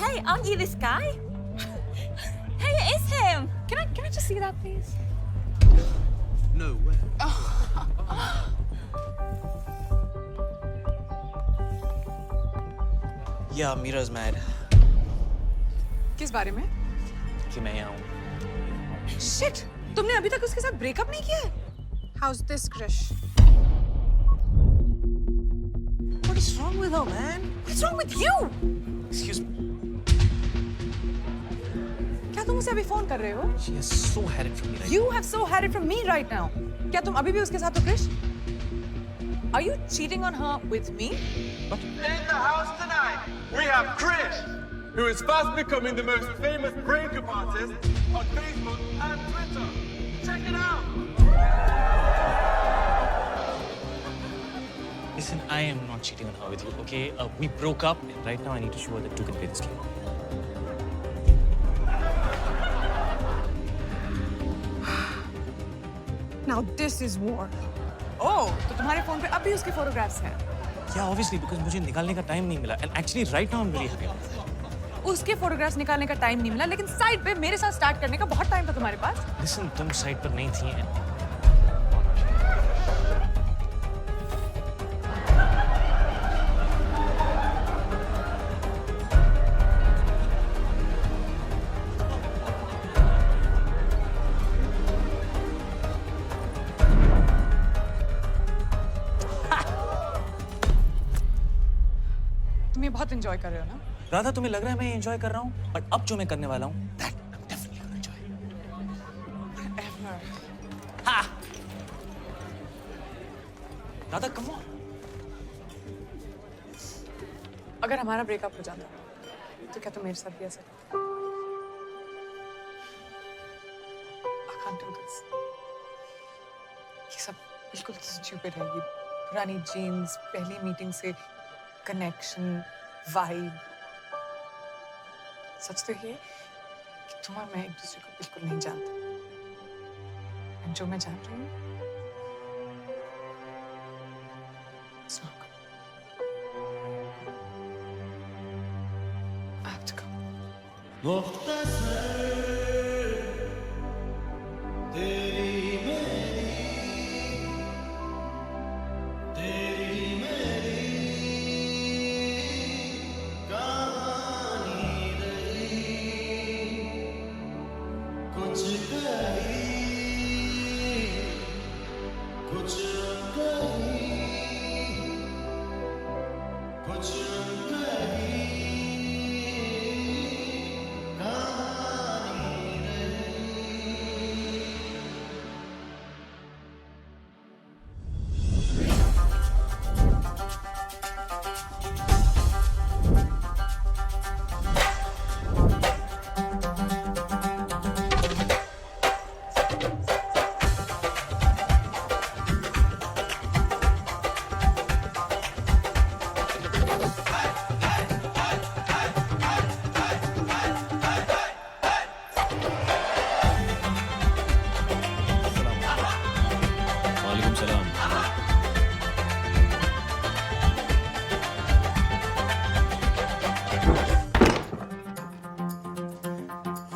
Hey, aren't you this guy? Hey, it is him. Can I just see that, please? No way. Yeah, Mira's mad. किस बारे में? कि मैं यहाँ हूँ। Shit! तुमने अभी तक उसके साथ ब्रेकअप नहीं किया है? How's this, Krish? What is wrong with her, man? What's wrong with you? Excuse me. क्या तुम उसे अभी फोन कर रहे हो? She has so had it from me right You have so had it from me right now. क्या तुम अभी भी उसके साथ हो, Krrish? Are you cheating on her with me? In the house tonight, we have Krish, who is fast becoming the most famous breakup artist on Facebook and Twitter. Check it out! Listen, I am not cheating on her with you, okay? We broke up, and right now I need to show her that two can play this game. Now this is war. Oh, तो तुम्हारे phone पे अभी उसके photographs हैं? Yeah, obviously, because मुझे निकालने का time नहीं मिला. And actually, right now I'm really happy about that. उसके फोटोग्राफ्स निकालने का टाइम नहीं मिला, लेकिन साइड पे मेरे साथ स्टार्ट करने का बहुत टाइम था तुम्हारे पास. Listen, तुम साइड पर नहीं थी. तुम ये बहुत एंजॉय कर रहे हो ना? राधा, तुम्हें लग रहा है मैं एंजॉय कर रहा हूँ, बट अब जो मैं करने वाला हूँ, that I'm definitely gonna enjoy. Ha! Radha, come on. अगर हमारा ब्रेकअप हो जाता तो क्या तुम मेरे साथ भी ऐसा करते? I can't do this. ये सब बिल्कुल स्टूपिड है. ये पुरानी जीन्स, पहली मीटिंग से कनेक्शन, वाइब. सच तो ये कि तुम और मैं एक दूसरे को बिल्कुल नहीं जानते. और जो मैं जान रही हूँ, it's not good. I have to go.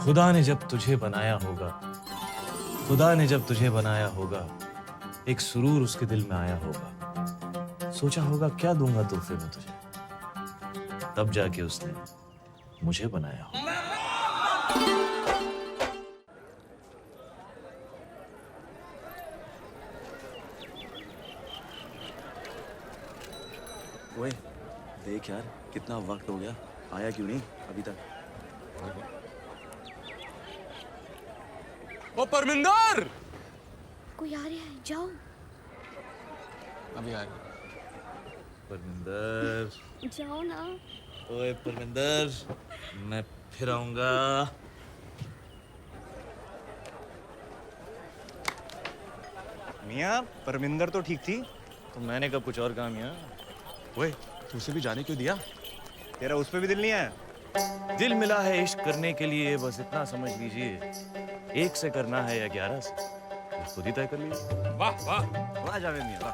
खुदा ने जब तुझे बनाया होगा, खुदा ने जब तुझे बनाया होगा, एक सुरूर उसके दिल में आया होगा. सोचा होगा क्या दूंगा तोहफे में तुझे, तब जाके उसने मुझे बनाया होगा. ओए, देख यार, कितना वक्त हो गया, आया क्यों नहीं अभी तक? ओ परमिंदर! कोई आ रहा है, जाओ. अभी आ परमिंदर, जाओ ना. ओए परमिंदर, मैं फिर आऊंगा. मियाँ, परमिंदर तो ठीक थी, तो मैंने कब कुछ और कहा मियाँ. ओए, तू उसे भी जाने क्यों दिया? तेरा उस पे भी दिल नहीं है? दिल मिला है इश्क करने के लिए, बस इतना समझ लीजिए. 1 से करना है या 11 से, तो खुद ही तय कर लीजिए. वाह वाह वाह जावेद मियाँ, वाह.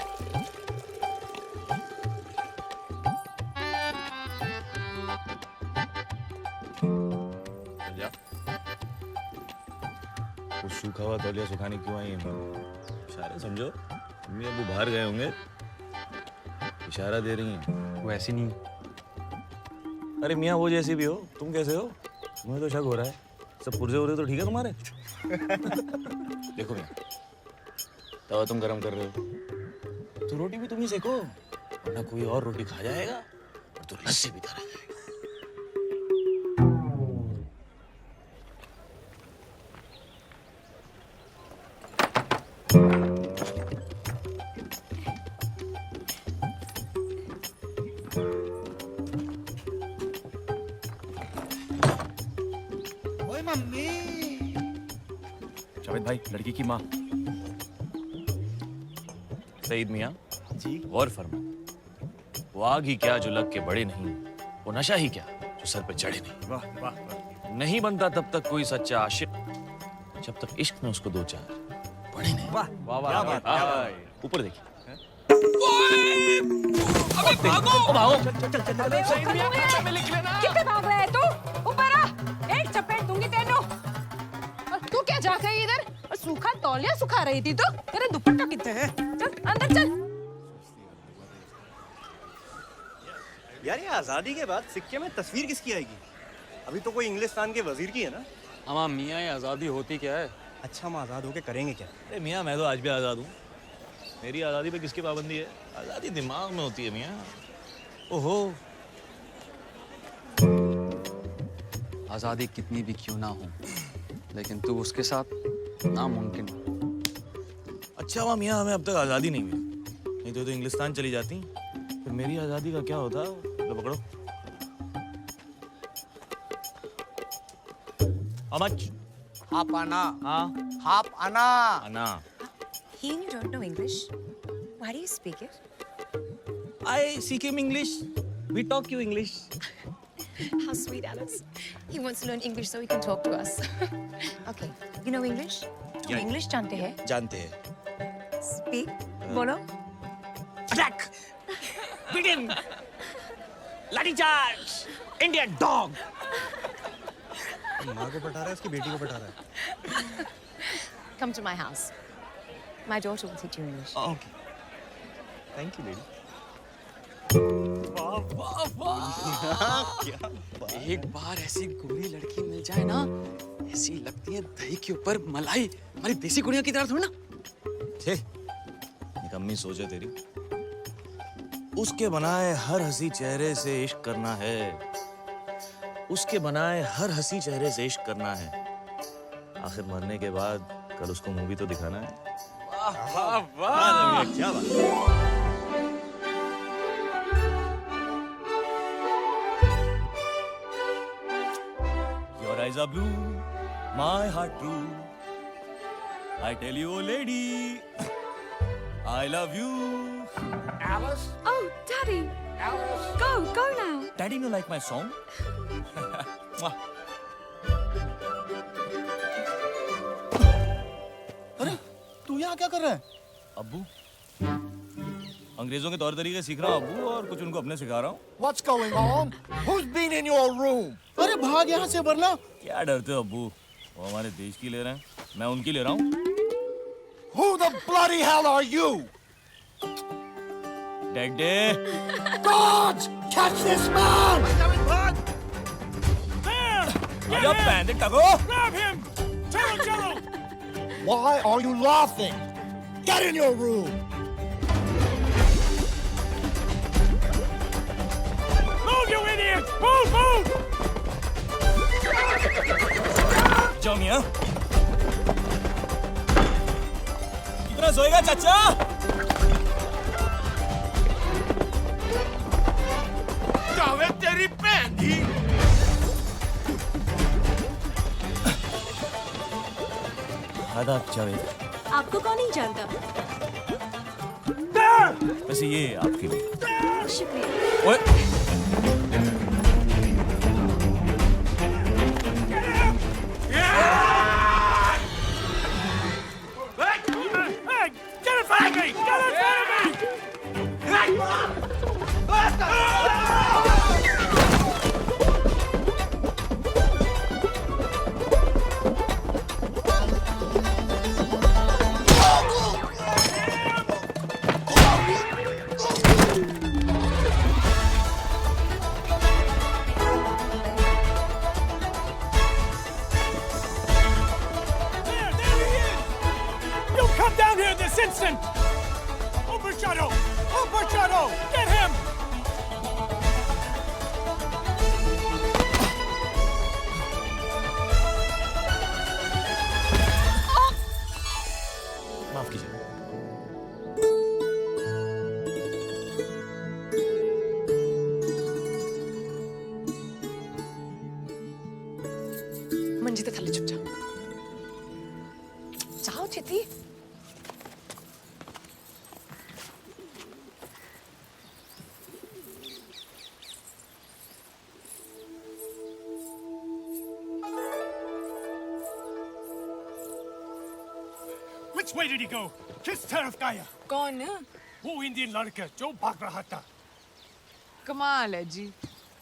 कुछ सूखा हुआ तौलिया सुखाने क्यों आई है? इशारे समझो, मम्मी अबू बाहर गए होंगे, इशारा दे रही हैं. वो ऐसी नहीं. अरे मियाँ, वो जैसी भी हो, तुम कैसे हो? मुझे तो शक हो रहा है. सब पुर्जे उर्जे तो ठीक है तुम्हारे? देखो मियाँ, तवा तुम गरम कर रहे हो, तो रोटी भी तुम ही सेको, वरना कोई और रोटी खा जाएगा और तो लस्सी भी रह जाएगा. जावेद भाई, लड़की की माँ. सईद मियाँ जी गौर फरमा, वो आग ही क्या जो लग के बड़े नहीं, वो नशा ही क्या जो सर पे चढ़े नहीं। वाह वाह वाह। नहीं बनता तब तक कोई सच्चा आशिक जब तक इश्क में उसको दो चार पड़े नहीं। वाह वाह क्या बात, क्या वाह। ऊपर देखिए। अबे भागो भागो। कितने भाग रहा है तू? ऊपर आ, एक चपेट दूंगी तेनू। और तू क्या जाग रही इधर? और सूखा तौलिया सुखा रही थी तू? तेरा दुपट्टा कितने है? चल अंदर चल। यार ये आजादी के बाद सिक्के में तस्वीर किसकी आएगी? अभी तो कोई इंग्लिस्तान के वजीर की है ना। हमारा मियाँ, ये आज़ादी होती क्या है? अच्छा हम आजाद होके करेंगे क्या? अरे मियाँ मैं तो आज भी आज़ाद हूँ। मेरी आज़ादी पे किसकी पाबंदी है? आज़ादी दिमाग में होती है मियाँ। ओहो। आज़ादी कितनी भी क्यों ना हो, लेकिन तू उसके साथ नामुमकिन। अच्छा हुआ मियाँ हमें अब तक आज़ादी नहीं मिली, नहीं तो इंग्लिस्तान चली जाती, फिर मेरी आज़ादी का क्या होता? लो पकड़ो। How much? हाफ आना। हाँ। हाफ आना। आना। He and you don't know English. Why do you speak it? I speak him English. We talk you English. How sweet, Alex. He wants to learn English so he can talk to us. Okay, you know English? तुम Yeah. English जानते हैं? जानते हैं। Speak. बोलो. Attack! Begin! Lathi charge! Indian dog! माँ को पटा रहा है, इसकी बेटी को पटा रहा है। Come to my house. My daughter will teach you English. Okay. Thank you, lady. वाह वाह वाह। एक बार ऐसी गोरी लड़की मिल जाए ना, ऐसी लगती है दही के ऊपर मलाई। हमारी देसी कुड़ियों की तरह थोड़ी ना। छे, निकम्मी सोच है तेरी। उसके बनाए हर हंसी चेहरे से इश्क करना है, उसके बनाए हर हंसी चेहरे से इश्क करना है। आखिर मरने के बाद कल उसको मूवी तो दिखाना है। वाह वाह वाह। क्या बात? Your eyes are blue, my heart true. I tell you, oh lady, I love you. Alice? Oh, Daddy. Alice? Go now. Daddy, you like my song? Mwah. अरे तू यहाँ क्या कर रहा है? अब्बू, अंग्रेजों के तौर तरीके सीख रहा हूँ अब्बू, और कुछ उनको अपने सिखा रहा हूँ। What's going on? Who's been in your room? अरे भाग यहाँ से वरना। क्या डरते हो अब्बू? वो हमारे देश की ले रहे हैं, मैं उनकी ले रहा हूँ। Who the bloody hell are you? Daddy, Guards! Catch this man! आजा पैंदे टको। Grab him! Jello! Why are you laughing? Get in your room! Move, you idiot! Move! जाओ मियाँ। कितना सोएगा चाचा? जावेद तेरी बहन ही! आदाब जावेद। आपको कौन नहीं जानता? वैसे ये आपके लिए। शुक्रिया। ओए, Hey! Get in front of me! Get in front of me! You come down here this instant! Overshadow! Overshadow! Get him! माफ कीजिए। मंजिते थले चुप जाओ। जाओ चिति। Which way did he go? किस तरफ गया? कौन? वो इंडियन लड़का जो भाग रहा था। कमाल है जी,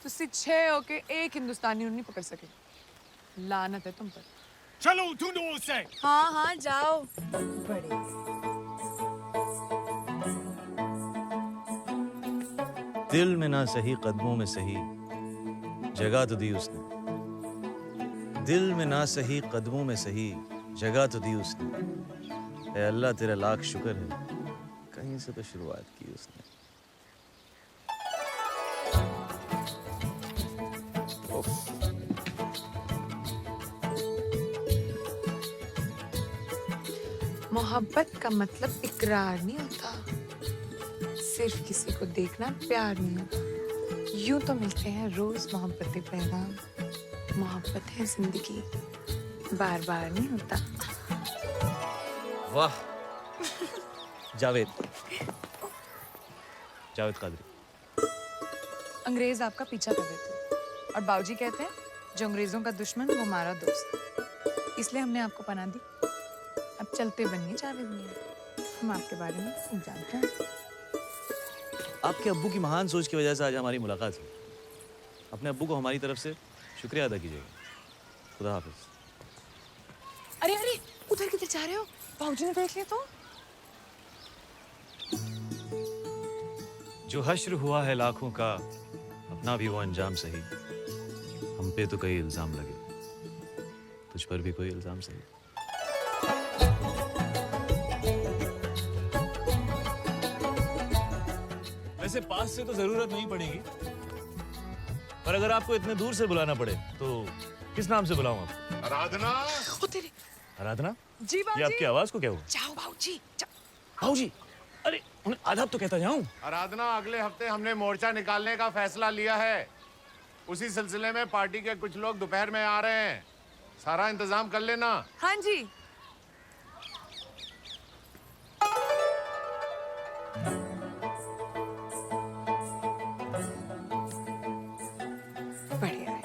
तुसी 6 होके एक हिंदुस्तानी नहीं पकड़ सके। लानत है तुम पर। चलो ढूंढो उसे। हाँ हाँ जाओ। बड़े दिल में ना सही कदमों में सही जगह तो दी उसने। दिल में ना सही कदमों में सही जगह तो दी उसने। ऐ अल्लाह तेरा लाख शुक्र है, कहीं से तो शुरुआत की उसने। मोहब्बत का मतलब इकरार नहीं होता, सिर्फ किसी को देखना प्यार नहीं होता। यूं तो मिलते हैं रोज मोहब्बतें पैगाम, मोहब्बत है जिंदगी, बार बार नहीं होता। वाह जावेद, जावेद कादरी। अंग्रेज आपका पीछा कर रहे थे और बाबूजी कहते हैं जो अंग्रेजों का दुश्मन वो हमारा दोस्त, इसलिए हमने आपको पनाह दी। अब चलते बनिए जावेद मियां, हम आपके बारे में सब जानते हैं। आपके अब्बू की महान सोच की वजह से आज हमारी मुलाकात हुई। अपने अब्बू को हमारी तरफ से शुक्रिया अदा कीजिएगा। खुदा हाफिज। अरे अरे उधर किधर जा रहे हो? बाबूजी ने देख लिया तो। जो हश्र हुआ है लाखों का, अपना भी वो अंजाम सही। हम पे तो कई इल्जाम लगे, तुझ पर भी कोई इल्जाम सही। वैसे पास से तो जरूरत नहीं पड़ेगी, पर अगर आपको इतने दूर से बुलाना पड़े तो किस नाम से बुलाऊं आपको? आराधना। ओ तेरे। आराधना? जी बाबूजी। ये आपकी आवाज को क्या हुआ? जाओ बाबूजी। बाबूजी, अरे उन्हें आदाब तो कहता जाऊं। आराधना, अगले हफ्ते हमने मोर्चा निकालने का फैसला लिया है। उसी सिलसिले में पार्टी के कुछ लोग दोपहर में आ रहे हैं। सारा इंतजाम कर लेना। हाँ जी। बढ़िया है।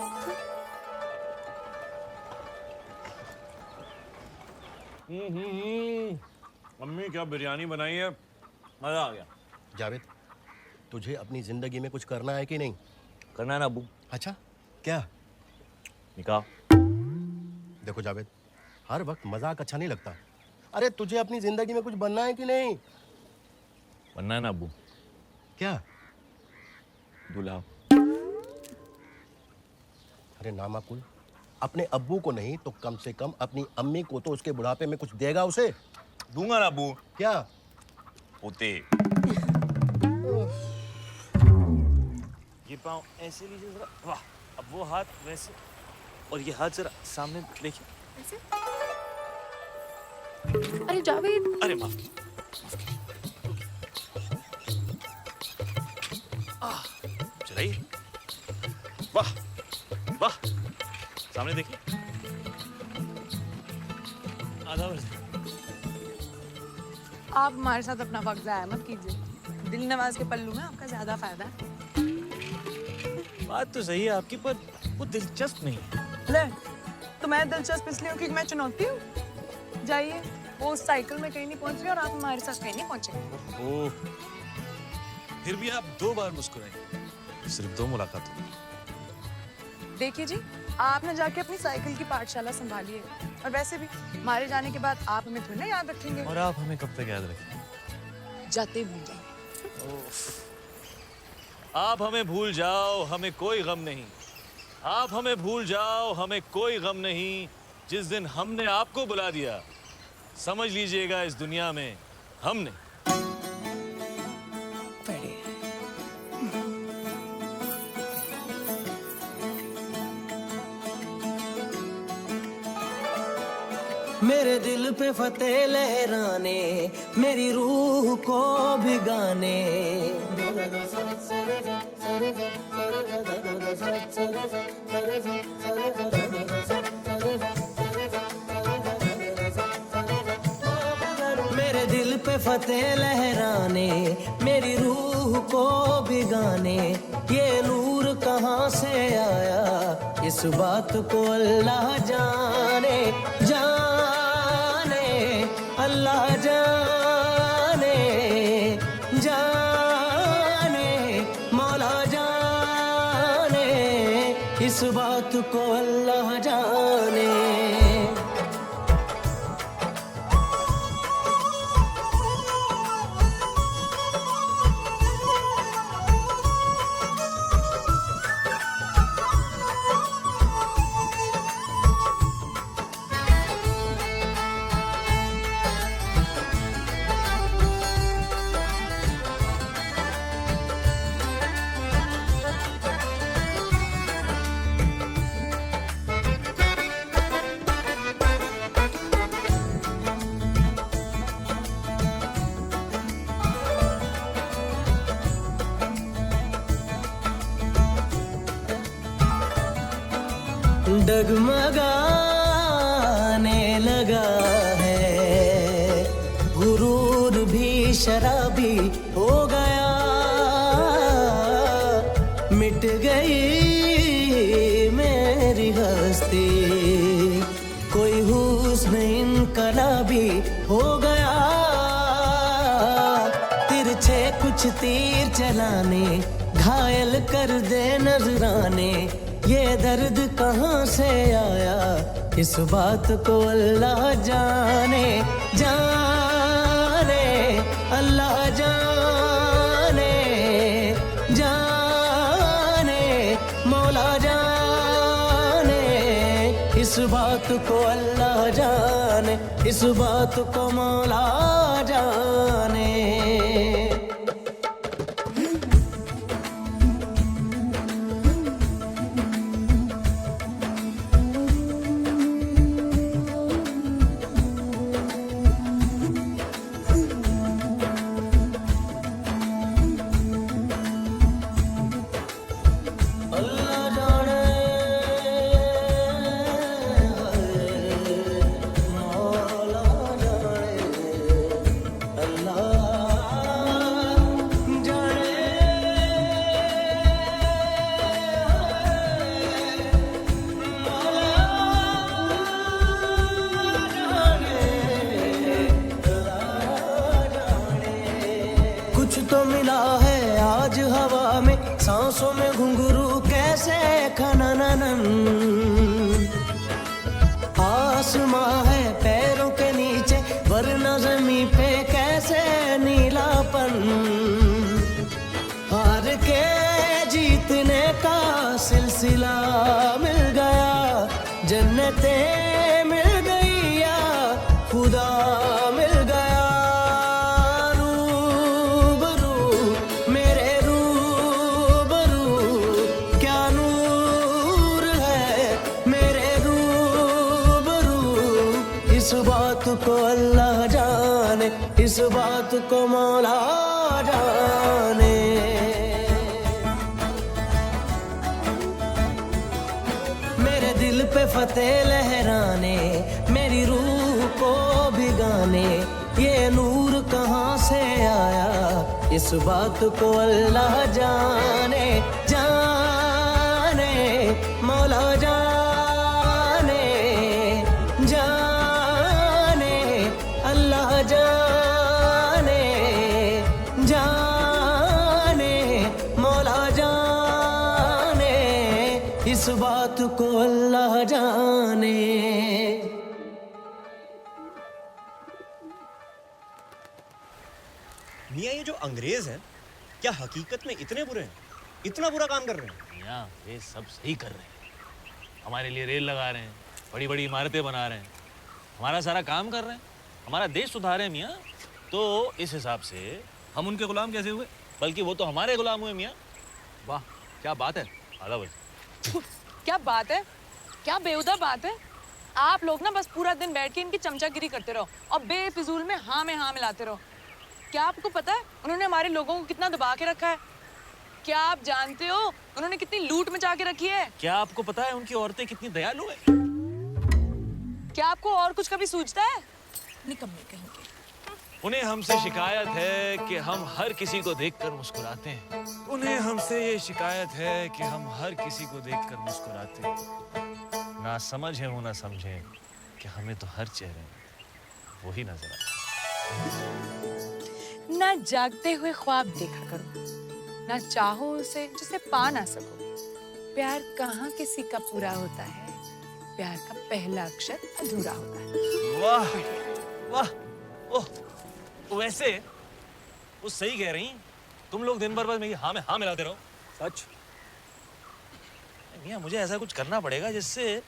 मम्मी क्या बिरयानी बनाई है, मजा आ गया। जावेद, तुझे अपनी जिंदगी में कुछ करना है कि नहीं? करना है ना अब्बू। अच्छा, क्या? निकाह। देखो जावेद, हर वक्त मजाक अच्छा नहीं लगता। अरे तुझे अपनी जिंदगी में कुछ बनना है कि नहीं? बनना है ना अब्बू। क्या? दूल्हा। अरे नामाकुल, अपने अब्बू को नहीं तो कम से कम अपनी अम्मी को तो उसके बुढ़ापे में कुछ देगा उसे। दूंगा ना अब्बू। क्या? पोते। ये पाँव ऐसे लीजिए जरा। वाह, अब वो हाथ वैसे और ये हाथ जरा सामने देखिए। ऐसे? अरे जावेद। अरे माफ कीजिए। चलाइए। वाह वाह, सामने देखिए। आधा वर्ष। आप हमारे साथ अपना वक्त ज़ाया मत कीजिए। दिल नवाज के पल्लू में आपका ज्यादा फायदा है। बात तो सही है आपकी, पर वो दिलचस्प नहीं है। ले, तो मैं दिलचस्प इसलिए हूँ क्योंकि मैं चुनौती हूँ। जाइए, वो उस साइकिल में कहीं नहीं पहुंच रही और आप हमारे साथ कहीं नहीं पहुंचे। ओह, फिर भी आप 2 बार मुस्कुराए, सिर्फ 2 मुलाकात हुई। देखिए जी, आपने जाके अपनी साइकिल की पाठशाला संभाली है, और वैसे भी हमारे जाने के बाद आप हमें थोड़ी ना याद रखेंगे। और आप हमें कब तक याद रखेंगे? जाते ही भूल जाओ। आप हमें भूल जाओ, हमें कोई गम नहीं। आप हमें भूल जाओ, हमें कोई गम नहीं। जिस दिन हमने आपको बुला दिया, समझ लीजिएगा इस दुनिया में हमने। मेरे दिल पे फतेह लहराने, मेरी रूह को भिगाने। मेरे दिल पे फतेह लहराने, मेरी रूह को भिगाने। ये नूर कहाँ से आया, इस बात को अल्लाह जाने। अल्लाह जाने जाने मौला जाने इस बात को अल्लाह जाने। डगमगाने लगा है गुरूर भी शराबी हो गया, मिट गई मेरी हस्ती, कोई हुस्न इनकलाबी हो गया। तिरछे कुछ तीर चलाने घायल कर दे नजराने, ये दर्द कहाँ से आया इस बात को अल्लाह जाने जाने अल्लाह जाने जाने मौला जाने इस बात को अल्लाह जाने इस बात को मौला जाने। कुछ तो मिला है आज हवा में, सांसों में घुंघरू कैसे खननन, आसमां है पैरों के नीचे वरना ज़मीं पे कैसे नीलापन। हार के जीतने का सिलसिला मिल गया, जन्नते मिल गई या खुदा मिल गया। इस बात को अल्लाह जाने इस बात को मौला जाने। मेरे दिल पे फतेह लहराने, मेरी रूह को भिगाने, ये नूर कहाँ से आया इस बात को अल्लाह जाने जाने मौला जाने जाने अल्लाह जाने जाने मौला जाने इस बात को अल्लाह जाने। मियाँ ये जो अंग्रेज हैं क्या हकीकत में इतने बुरे हैं, इतना बुरा काम कर रहे हैं? मियाँ ये सब सही कर रहे हैं, हमारे लिए रेल लगा रहे हैं, बड़ी बड़ी इमारतें बना रहे हैं, हमारा सारा काम कर रहे हैं, हमारा देश सुधार रहे हैं मियाँ। तो इस हिसाब से हम उनके गुलाम कैसे हुए? बल्कि वो तो हमारे गुलाम हुए मियाँ। वाह क्या बात है। आला भाई क्या बात है, क्या बेहुदा बात है। आप लोग ना बस पूरा दिन बैठ के इनकी चमचागिरी करते रहो और बेफिजूल में हाँ मिलाते रहो। क्या आपको पता है उन्होंने हमारे लोगों को कितना दबा के रखा है? क्या आप जानते हो उन्होंने कितनी लूट मचा के रखी है? क्या आपको पता है उनकी औरतें कितनी दयालु है? क्या आपको और कुछ कभी सूझता है? निकम्मे कहेंगे। उन्हें हमसे शिकायत है कि हम हर किसी को देखकर मुस्कुराते हैं। उन्हें हमसे ये शिकायत है कि हम हर किसी को देखकर मुस्कुराते हैं। ना समझ है वो ना समझे कि हमें तो हर चेहरे में वही नजर आया। ना जागते हुए ख्वाब देखा करो, ना चाहो उसे जिसे पा ना सको। प्यार कहाँ किसी का पूरा होता है, प्यार का पहला अक्षर अधूरा होता है। वाह वाह। ओह वैसे वो सही कह रही। तुम लोग दिन भर बस मेरी हाँ में हाँ मिलाते रहो। सच। मियाँ मुझे ऐसा कुछ करना पड़ेगा जिससे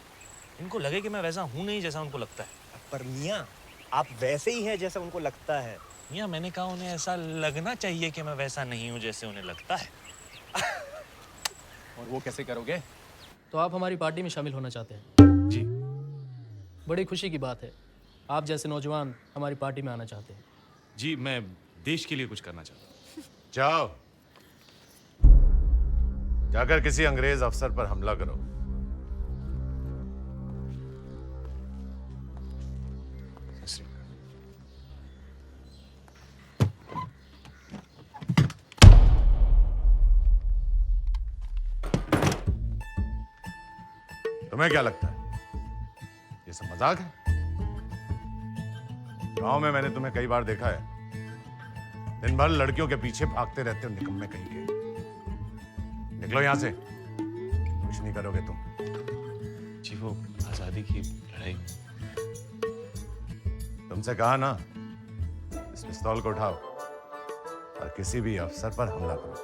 इनको लगे कि मैं वैसा हूं नहीं जैसा उनको लगता है। पर मियाँ आप वैसे ही हैं जैसा उनको लगता है। मियाँ मैंने कहा उन्हें ऐसा लगना चाहिए कि मैं वैसा नहीं हूं जैसे उन्हें लगता है। और वो कैसे करोगे? तो आप हमारी पार्टी में शामिल होना चाहते हैं? जी। बड़ी खुशी की बात है, आप जैसे नौजवान हमारी पार्टी में आना चाहते हैं। जी मैं देश के लिए कुछ करना चाहता हूँ। जाओ जाकर किसी अंग्रेज अफसर पर हमला करो। तुम्हें क्या लगता है ये सब मजाक है? गांव में मैंने तुम्हें कई बार देखा है, दिन भर लड़कियों के पीछे भागते रहते हो, निकम्मे कहीं के। निकलो यहां से, कुछ नहीं करोगे तुम। जी वो आजादी की लड़ाई। तुमसे कहा ना, इस पिस्तौल को उठाओ और किसी भी अफसर पर हमला करो।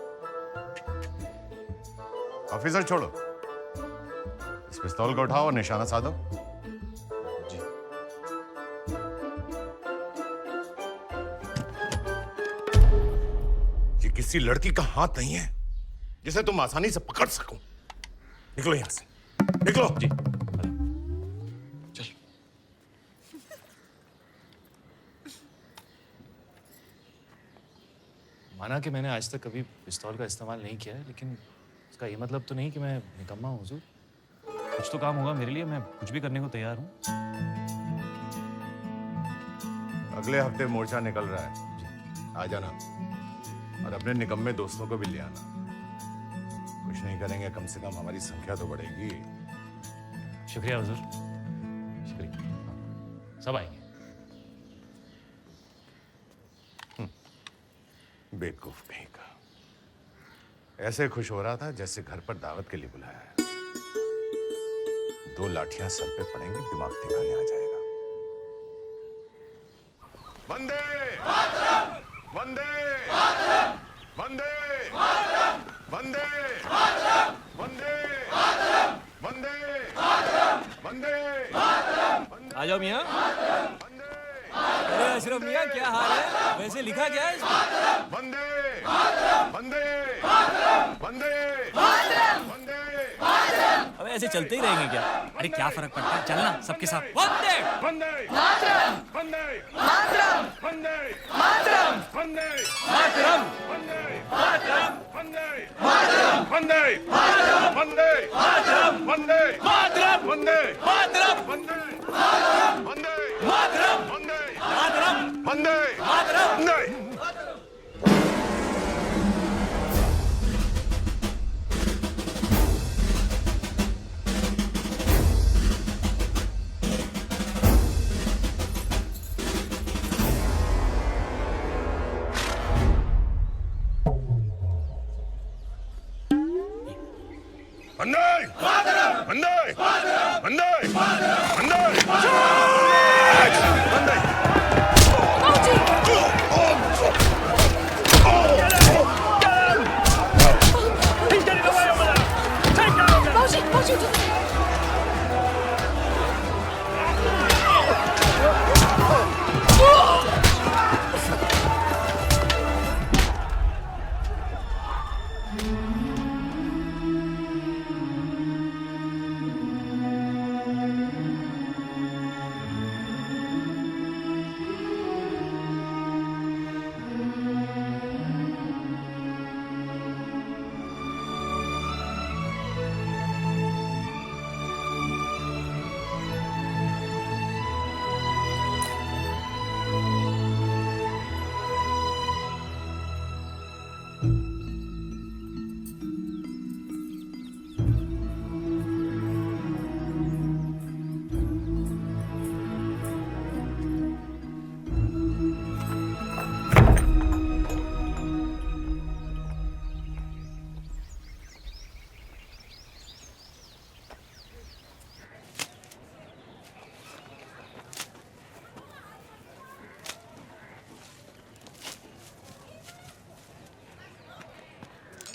ऑफिसर छोड़ो, इस पिस्तौल को उठाओ और निशाना साधो। जी। ये किसी लड़की का हाथ नहीं है जिसे तुम आसानी से पकड़ सको। निकलो यहां से, निकलो। जी। चल। माना कि मैंने आज तक कभी पिस्तौल का इस्तेमाल नहीं किया है, लेकिन इसका ये मतलब तो नहीं कि मैं निकम्मा हूँ हुजूर। कुछ तो काम होगा मेरे लिए, मैं कुछ भी करने को तैयार हूँ। अगले हफ्ते मोर्चा निकल रहा है, आ जाना और अपने निकम्मे दोस्तों को भी ले आना। कुछ नहीं करेंगे, कम से कम हमारी संख्या तो बढ़ेगी। शुक्रिया हुजूर, शुक्रिया। सब आएंगे। बेवकूफ कहीं का, ऐसे खुश हो रहा था जैसे घर पर दावत के लिए बुलाया है। 2 लाठियां सर पे पड़ेंगे, दिमाग ठिकाने आ जाएगा। वंदे वंदे वंदे वंदे वंदे वंदे वंदे। आ जाओ मियाँ। अरे अशरफ मियाँ क्या हाल है? वैसे लिखा क्या है इसमें? वंदे वंदे वंदे वंदे। अब ऐसे चलते ही रहेंगे क्या? अरे क्या फर्क पड़ता है, चलना सबके साथ। वंदे वंदे मातरम वंदे मातरम वंदे मातरम वंदे मातरम वंदे मातरम वंदे मातरम वंदे मातरम वंदे मातरम वंदे मातरम वंदे मातरम वंदे वंदे मातरम वंदे मातरम वंदे मातरम वंदे। वंदे वंदे वंदे वंदे वंदे।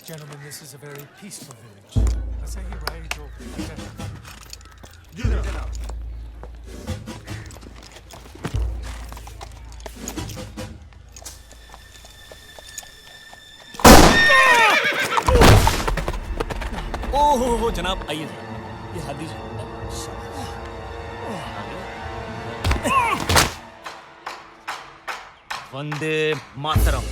Gentlemen, this is a very peaceful village. ऐसा ही right हो। जी जनाब। ओह जनाब आइए ये हाथ दीजिए। वंदे मातरम।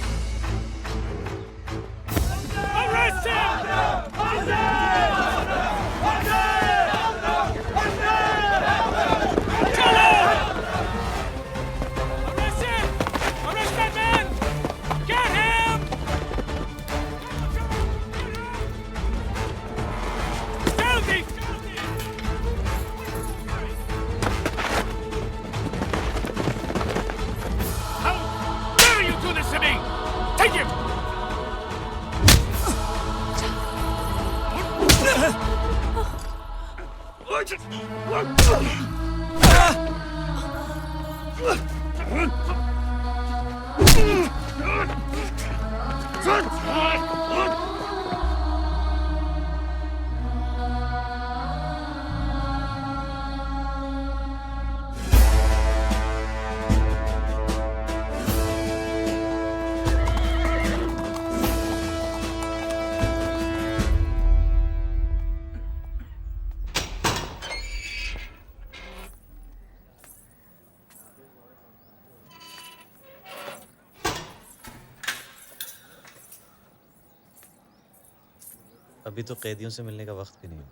अभी तो कैदियों से मिलने का वक्त भी नहीं है।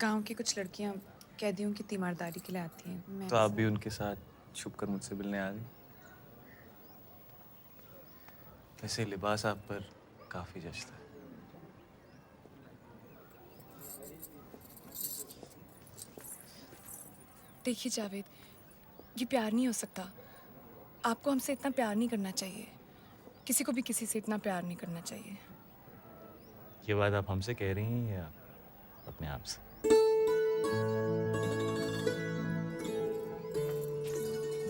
गांव की कुछ लड़कियां कैदियों की तीमारदारी के लिए आती हैं। तो आप भी उनके साथ छुपकर मुझसे मिलने आ गई। वैसे लिबास आप पर काफी जचता है। देखिए जावेद, ये प्यार नहीं हो सकता। आपको हमसे इतना प्यार नहीं करना चाहिए। किसी को भी किसी से इतना प्यार नहीं करना चाहिए। ये बात आप हमसे कह रही हैं या अपने आप से?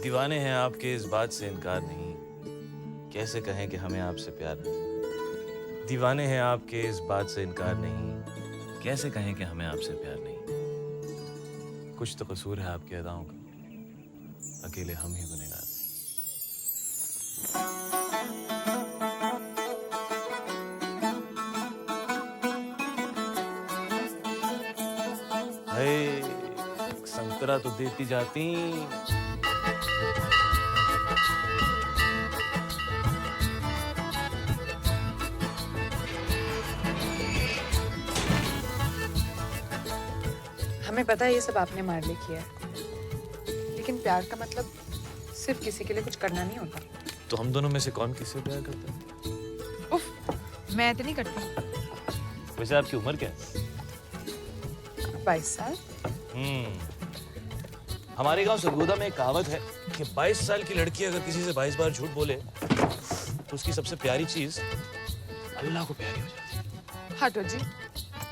दीवाने हैं आपके इस बात से इनकार नहीं, कैसे कहें कि हमें आपसे प्यार नहीं। दीवाने हैं आपके इस बात से इनकार नहीं, कैसे कहें कि हमें आपसे प्यार नहीं। कुछ तो कसूर है आपकी अदाओं का, अकेले हम ही गुनहगार। संतरा तो देती जाती। हमें पता है ये सब आपने हमारे लिए किया है, लेकिन प्यार का मतलब सिर्फ किसी के लिए कुछ करना नहीं होता। तो हम दोनों में से कौन किससे प्यार करता है? उफ, मैं तो नहीं करती। वैसे आपकी उम्र क्या है? 22 साल। हमारे गांव सरगोदा में एक कहावत है कि 22 साल की लड़की अगर किसी से 22 बार झूठ बोले तो उसकी सबसे प्यारी चीज अल्लाह को प्यारी हो जाती है। हटो जी,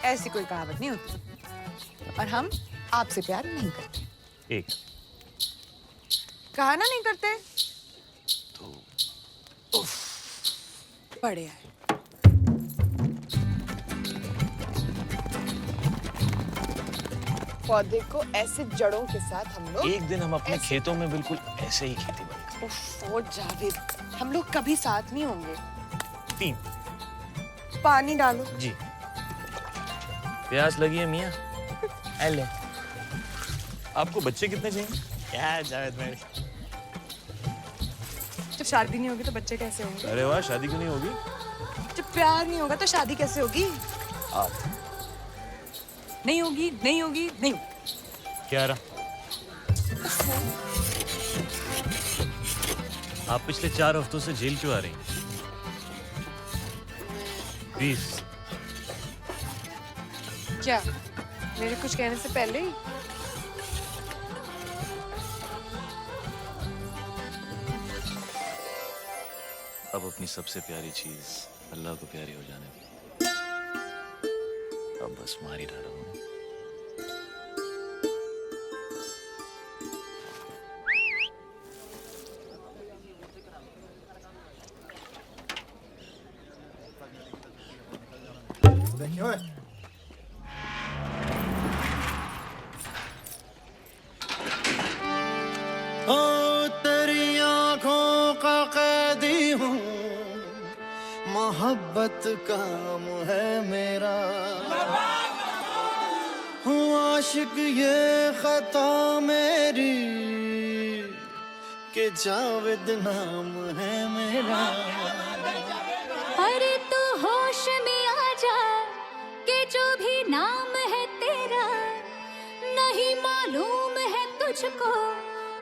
ऐसी कोई कहावत नहीं होती। और हम आपसे प्यार नहीं करते। एक कहा ना नहीं करते तो बढ़िया है। पौधे को ऐसे जड़ों के साथ हम लोग एक दिन हम अपने खेतों में बिल्कुल ऐसे ही खेती बंद ओह जावेद, हम लोग कभी साथ नहीं होंगे। 3 पानी डालो जी। प्यास लगी है मियाँ? ले। आपको बच्चे कितने चाहिए? क्या जावेद भाई, जब शादी नहीं होगी तो बच्चे कैसे होंगे? अरे वाह, शादी क्यों नहीं होगी? जब प्यार नहीं होगा तो शादी कैसे होगी? आप नहीं होगी, नहीं होगी, नहीं। क्या रहा? आप पिछले 4 हफ्तों से जेल क्यों आ रही हैं? 20। क्या मेरे कुछ कहने से पहले ही? अब अपनी सबसे प्यारी चीज अल्लाह को प्यारी हो जाने दी। अब बस मार ही डालो। देखिए ओए। ओ तेरी आंखों का कैदी हूँ, मोहब्बत काम है मेरा, हूँ आशिक ये खता मेरी कि जावेद नाम है मेरा। अरे तू होश में आ जा कि जो भी नाम है तेरा, नहीं मालूम है तुझको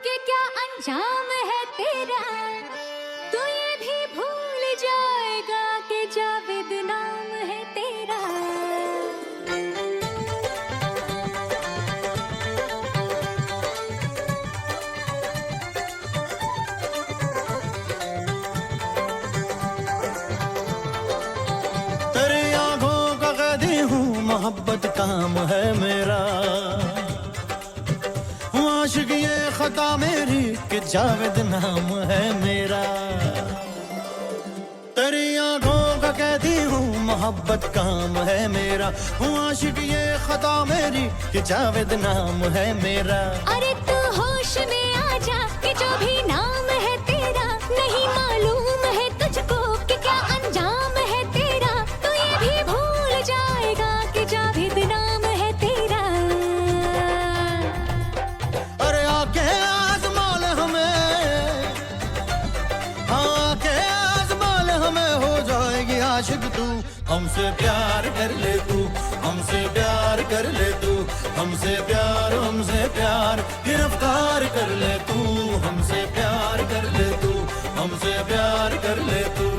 कि क्या अंजाम है तेरा। तू ये भी भूल जाएगा कि जावेद नाम है तेरा। तेरी आंखों का कैदी हूँ, मोहब्बत काम है मेरा, हूँ आशिक ये खता मेरी कि जावेद नाम है मेरा। तेरी आंखों का कहती हूँ, मोहब्बत काम है मेरा, हूँ आशिक ये खता मेरी कि जावेद नाम है मेरा। अरे तू होश में आ जा कि जो भी नाम है तेरा, नहीं मालूम है तुझको कि क्या अंजाम है तेरा। तू ये भी भूल जाएगा कि जावेद नाम है तेरा। अरे आके आज़मा ले हमें, आके आज़मा ले हमें, हो जाएगी आशिक तू। हमसे प्यार कर ले तू, हमसे प्यार कर ले तू, हमसे प्यार गिरफ्तार कर ले तू। हमसे प्यार कर ले तू, हमसे प्यार कर ले तू।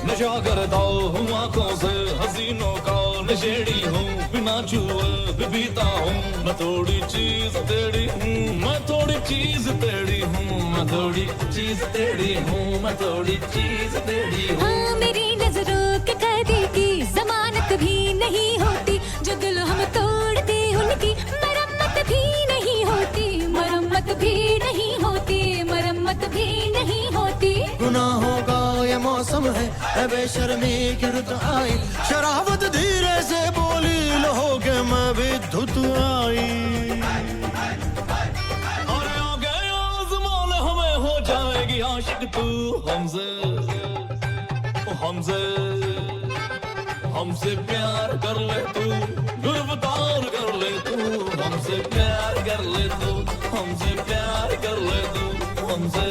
नशा करता हूँ आंखों से हसीनों का नशेड़ी हूँ, बिना छुए भी पीता हूँ। मैं थोड़ी चीज तेरी हूँ, मैं थोड़ी चीज तेरी हूँ, मैं थोड़ी चीज तेरी हूँ, मैं थोड़ी चीज तेरी हूँ। हाँ, मेरी नजरों के कैदी की जमानत भी नहीं होती, जो दिल हम तोड़ते उनकी मरम्मत भी नहीं होती, मरम्मत भी नहीं होती, मरम्मत भी नहीं होती। गुनाहों का ये मौसम है बेशर्मी की रुत आई, शराबत धीरे से बोली लहो के मैं भी धुत आई। अरे आगे आज़माल हमें, हो जाएगी आशिक तू। हमसे हमसे हमसे प्यार कर ले तू, गिरफ्तार कर ले तू। हमसे प्यार कर ले तू, हमसे प्यार कर ले तू, हमसे।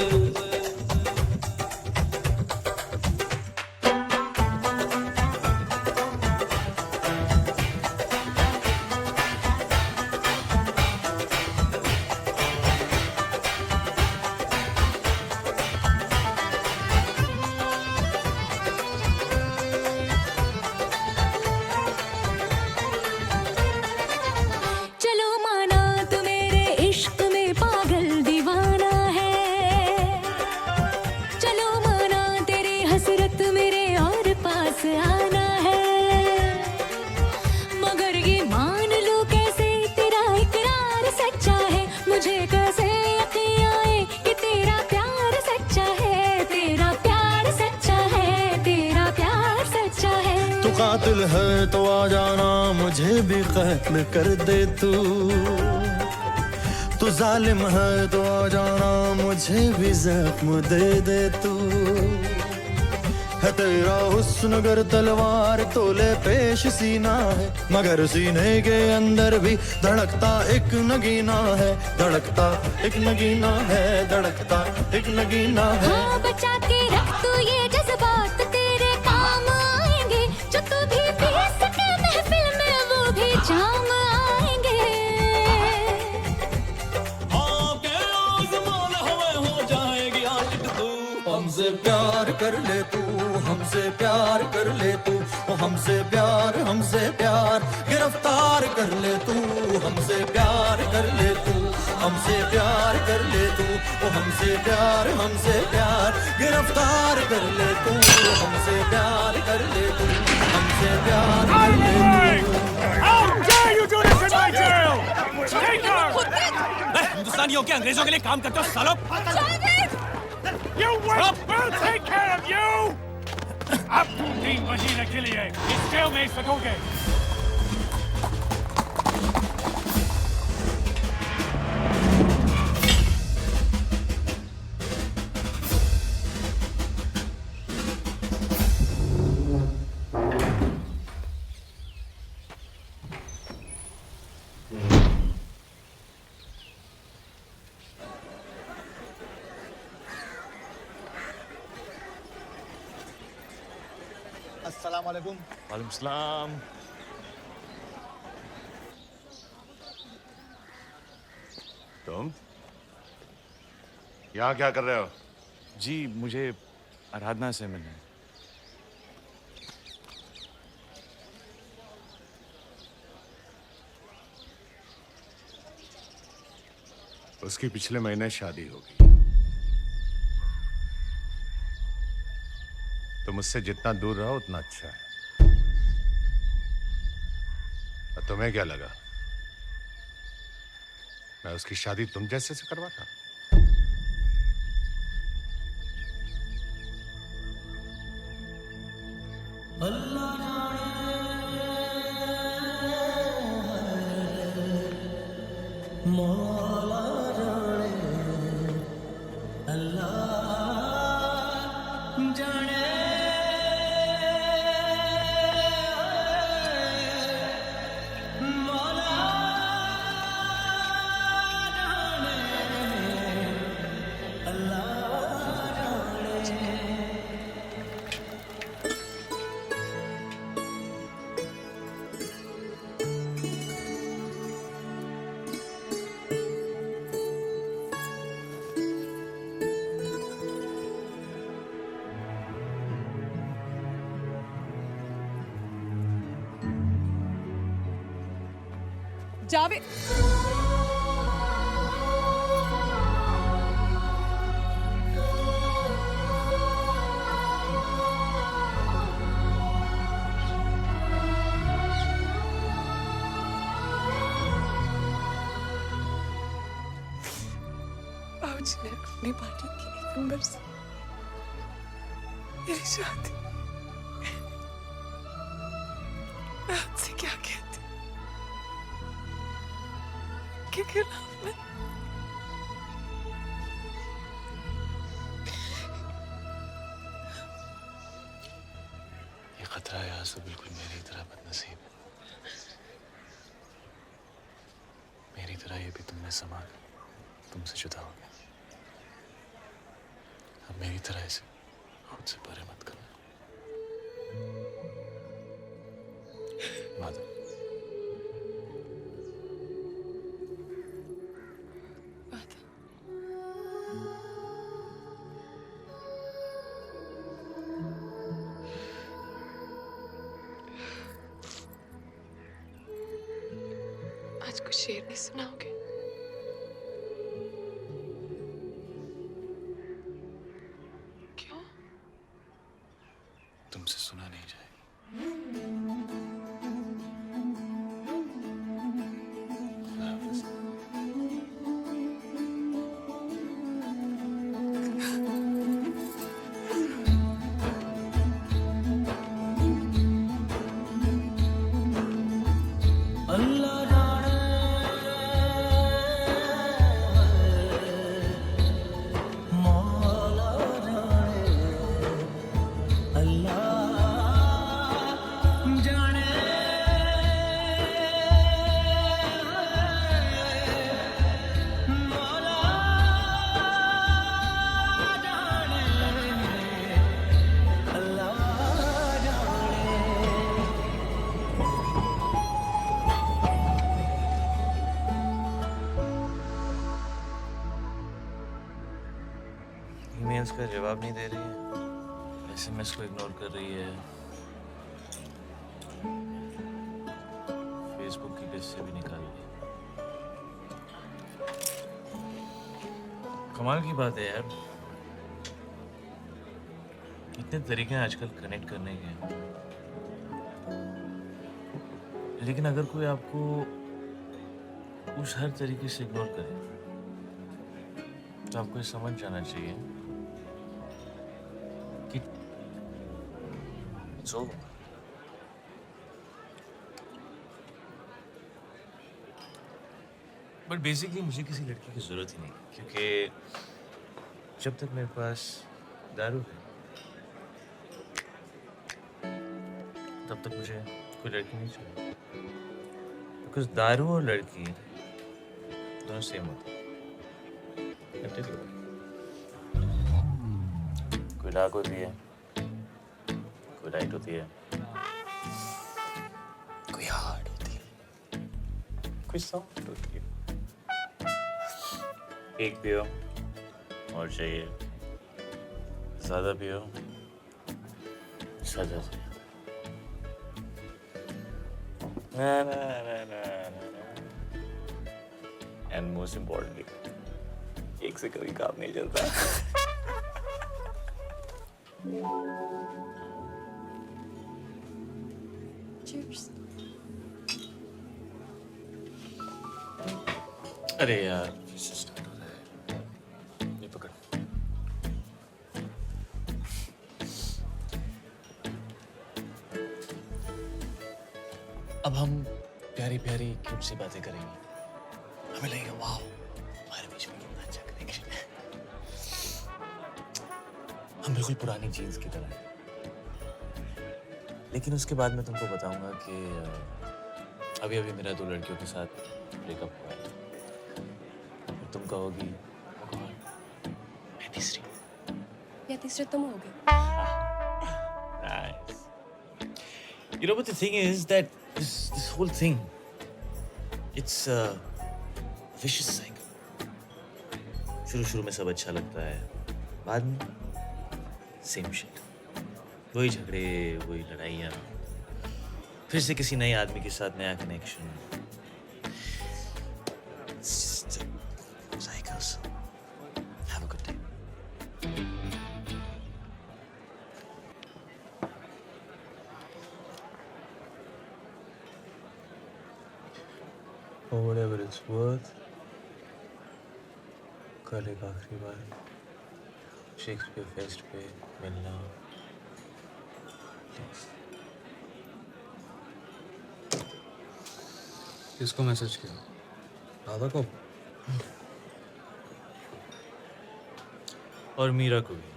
चलो माना तू मेरे इश्क में पागल दीवाना है, चलो माना तेरी हसरत मेरे और पास आना है। मगर ये मान लो कैसे तेरा इकरार सच्चा है, मुझे कैसे यकीन आए कि तेरा प्यार सच्चा है, तेरा प्यार सच्चा है, तेरा प्यार सच्चा है। तू कातिल है तो आ जाना, मुझे भी कत्ल कर दे तू। तू जालिम है तो आ जाना, मुझे भी जख्म दे दे तू। है तेरा हुस्न अगर तलवार तो ले पेश सीना है, मगर सीने के अंदर भी धड़कता एक नगीना है, धड़कता एक नगीना है, धड़कता एक नगीना है। हाँ, बचा के रख तू ये जज्बात, तेरे काम आएंगे। जो तू भी पी सके महफिल में, वो भी जाम आएंगे। आगे आज़माल हमें, हो जाएगी आशिक तू। हमसे प्यार कर ले तू, हमसे प्यार कर ले तू, ओ हमसे प्यार गिरफ्तार कर ले तू। हमसे प्यार कर ले तू, हमसे प्यार कर ले तू, ओ हमसे प्यार गिरफ्तार कर ले तू, हमसे प्यार कर ले तू, हमसे प्यार कर ले तू। How dare you do this in my jail? Take her! हिंदुस्तानियों के अंग्रेजों के लिए काम करते हो सालों? You wait! We'll take care of you! अब तुम 3 महीने के लिए इस जेल में सकोगे। अस्सलाम वालेकुम। वालेकुम सलाम। तुम यहाँ क्या कर रहे हो? जी मुझे आराधना से मिलना है। उसकी पिछले महीने शादी होगी। तो मुझसे जितना दूर रहो उतना अच्छा है। और तुम्हें क्या लगा मैं उसकी शादी तुम जैसे से करवाता? जावेद बाबूजी ने अपनी पार्टी की 1 नंबर से मेरी शादी मैं आपसे क्या कहती के खिलाफ में ये खतरा है आज तो बिल्कुल मेरी तरह बदनसीब है। मेरी तरह ये भी तुमने संभाला, तुमसे जुदा हो गया। अब मेरी तरह इसे खुद से परे मत करना। माधव आज कुछ शेर नहीं सुनाओगे? क्यों? तुमसे सुना नहीं जाएगा। ईमेल्स का जवाब नहीं दे रही है, एसएमएस को इग्नोर कर रही है, फेसबुक की लिस्ट से भी निकाल दी। कमाल की बात है यार, इतने तरीके हैं आजकल कनेक्ट करने के, लेकिन अगर कोई आपको उस हर तरीके से इग्नोर करे तो आपको ये समझ जाना चाहिए कि it's over. बट बेसिकली मुझे किसी लड़की की जरूरत ही नहीं, क्योंकि जब तक मेरे पास दारू है तब तक मुझे कोई लड़की नहीं चाहिए, बिकॉज दारू और लड़की दोनों सेम होते हैं। कोई डार्क होती है, कोई लाइट होती है, कोई हार्ड होती है, कोई सॉफ्ट होती है। एक पियो और चाहिए, ज्यादा पियो सजा चाहिए। ना ना ना ना ना, एंड मोस्ट इम्पोर्टेंटली एक से कभी काम नहीं चलता। Cheers. अरे यार स्टार्ट हो रहा है, ये पकड़। अब हम प्यारी प्यारी क्यूट सी बातें करेंगे, हमें लगेगा वाह हमारे बीच में कितना अच्छा कनेक्शन है। हम बिल्कुल पुरानी जीन्स की तरह हैं। लेकिन उसके बाद मैं तुमको बताऊंगा कि अभी अभी मेरा 2 लड़कियों के साथ ब्रेकअप हुआ है। तुम कहोगी मैं तीसरी, या तीसरे तुम हो गए। Nice. You know what the thing is that this whole thing, it's a vicious cycle. शुरू में सब अच्छा लगता है, बाद में सेम शिट, वही झगड़े, वही लड़ाइयाँ, फिर से किसी नए आदमी के साथ नया connection. Cycles. Have a good day. For whatever it's worth, कल एक आखिरी बार शेक्सपियर फेस्ट पे मिलना प्लीज। किसको मैसेज किया? राधा को? और मीरा को भी।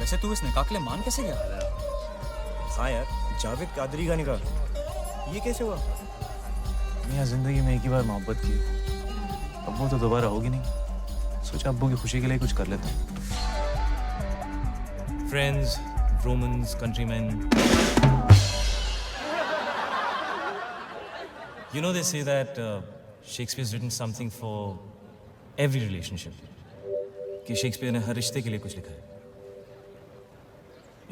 वैसे तू इस निकाह के लिए मान कैसे गया? हाँ यार, जावेद कादरी का निकाह, ये कैसे हुआ? मैं जिंदगी में एक ही बार मोहब्बत की, अब वो तो दोबारा होगी नहीं। सोचा अब्बू की खुशी के लिए कुछ कर लेता हूँ। Friends, Romans, countryman, you know they say that Shakespeare's written something for every relationship, कि शेक्सपियर ने हर रिश्ते के लिए कुछ लिखा है।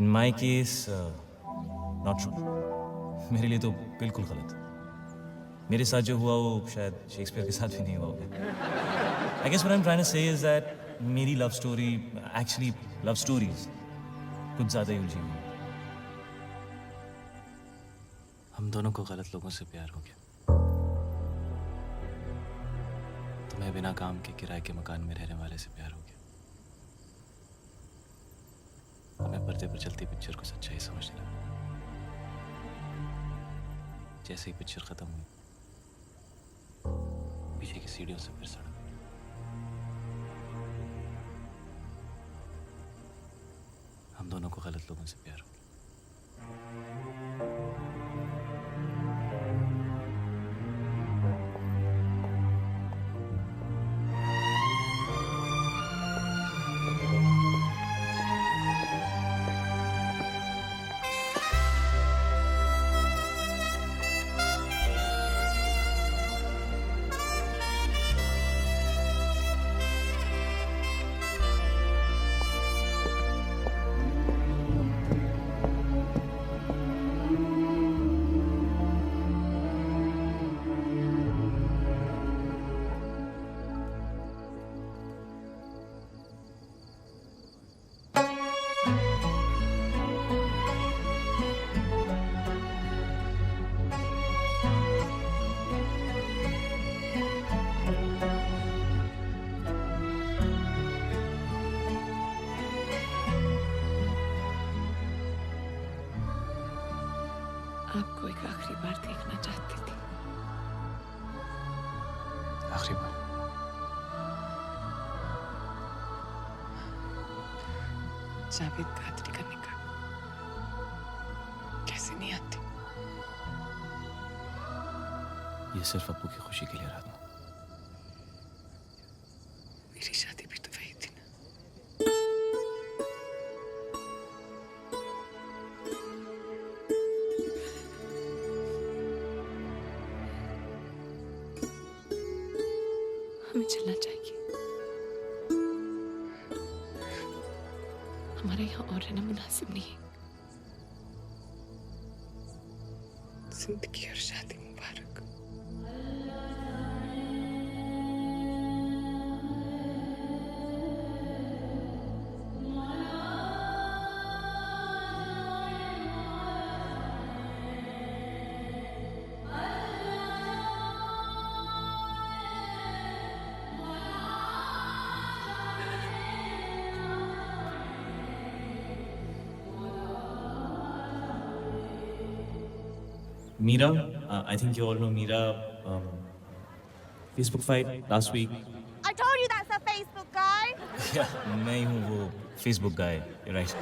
In my case, not true. मेरे लिए तो बिल्कुल गलत। मेरे साथ जो हुआ वो शायद शेक्सपियर के साथ भी नहीं हुआ होगा। I guess what I'm trying to say is that मेरी love story, actually love stories कुछ ज़्यादा ही उलझी हुई हैं। हम दोनों को गलत लोगों से प्यार हो गया। तुम्हें बिना काम के किराए के मकान में रहने वाले से प्यार हो गया। हमें पर्दे पर चलती पिक्चर को सच्चाई समझने लगा। जैसे ही पिक्चर खत्म हुई, पीछे की सीढ़ियों से फिर सड़क। हम दोनों को गलत लोगों से प्यार हो गया। आपको एक आखिरी बार देखना चाहती थी। आखिरी बार? जावेद कादरी का निकाह कैसे नहीं आती? ये सिर्फ अब्बू की खुशी के लिए रात। मेरी शादी भी तो वही थी ना। हमें चलना चाहिए। हमारे यहाँ और रहना मुनासिब नहीं है। जिंदगी और शादी मुबारक। Mira, I think you all know Mira. Facebook fight last week. I told you that's a Facebook guy. Yeah, मैं ही हूँ वो Facebook guy. You're right.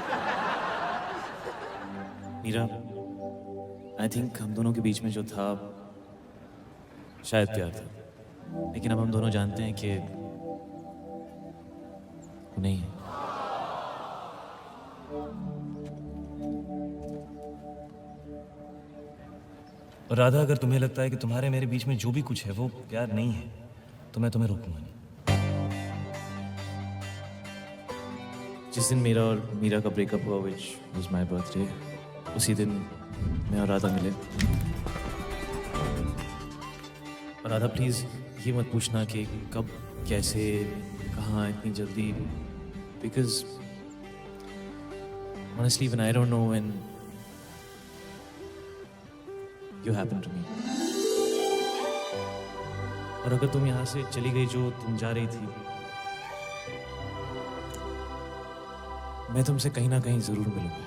Mira, I think हम दोनों के बीच में जो था शायद प्यार था, लेकिन अब हम दोनों जानते हैं कि वो नहीं है। और राधा, अगर तुम्हें लगता है कि तुम्हारे मेरे बीच में जो भी कुछ है वो प्यार नहीं है, तो मैं तुम्हें रोकूंगा नहीं। जिस दिन मेरा और मीरा का ब्रेकअप हुआ, which was my birthday, उसी दिन मैं और राधा मिले। और राधा, प्लीज ये मत पूछना कि कब, कैसे, कहाँ, इतनी जल्दी, because honestly when I don't know when you happen to me. और अगर तुम यहाँ से चली गई जो तुम जा रही थी, मैं तुमसे कहीं ना कहीं जरूर मिलूंगा।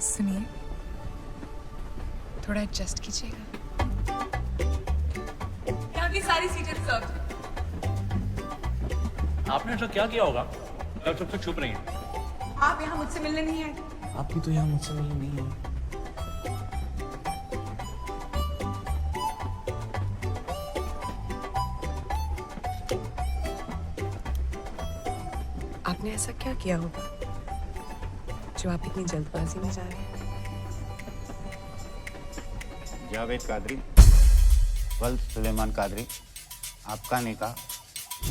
सुनिए, थोड़ा एडजस्ट कीजिएगा। यहाँ की सारी सीटें रिजर्व। आपने ऐसा क्या किया होगा जब सबसे चुप रही हैं? आप यहाँ मुझसे मिलने नहीं आए। आप भी तो यहाँ मुझसे मिलने नहीं आए। आपने ऐसा क्या किया होगा जो आप इतनी जल्दबाजी में जा रहे हैं? जावेद कादरी, वल सुलेमान कादरी, आपका निकाह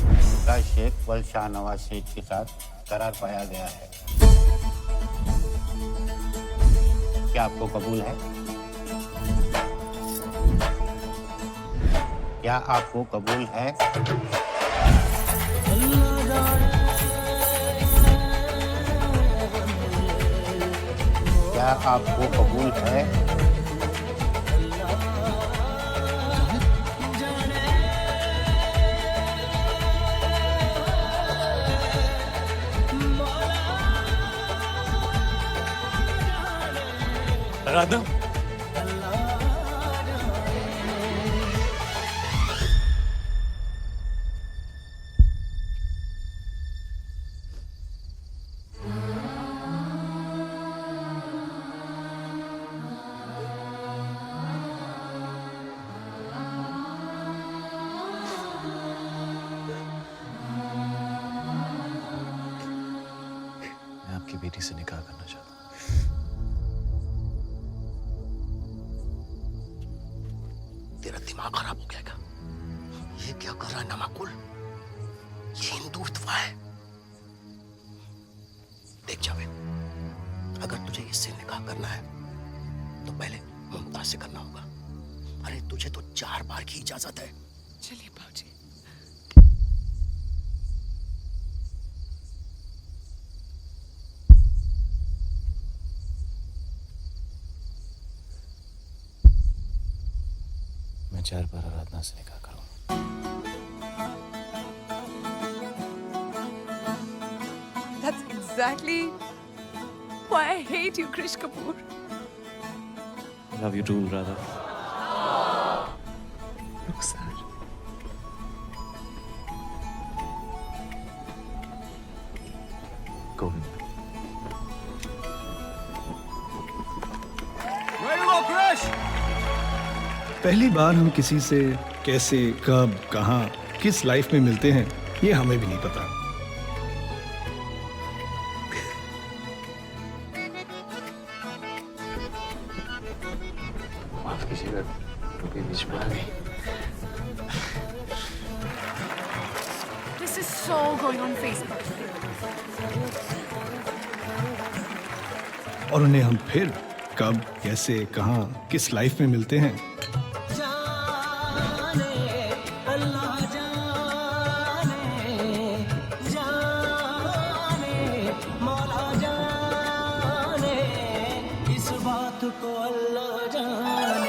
मुमताज शेख वल शाहनवाज शेख के साथ करार पाया गया है। क्या आपको कबूल है? क्या आपको कबूल है? क्या आपको कबूल है? राधा, मैं आपकी बेटी से निकाह करना चाहता हूँ। तेरा दिमाग खराब हो गया क्या? ये क्या कर रहा है नामाकुल? ये हिंदुत्व है। देख जावेद, अगर तुझे इससे निकाह करना है तो पहले मुमताज से करना होगा। अरे तुझे तो 4 बार की इजाजत है। चलिए बाबूजी। मैं 4 बार आराधना से निकाह करूँ। That's exactly why I hate you, Krish Kapoor. Love you too, Radha. रुखसार। गोविंद। पहली बार हम किसी से कैसे, कब, कहाँ, किस लाइफ में मिलते हैं, ये हमें भी नहीं पता। माफ कीजिएगा, क्योंकि बीच में आ गई। This is so going on Facebook. और उन्हें हम फिर कब, कैसे, कहाँ, किस लाइफ में मिलते हैं, इस बात को अल्लाह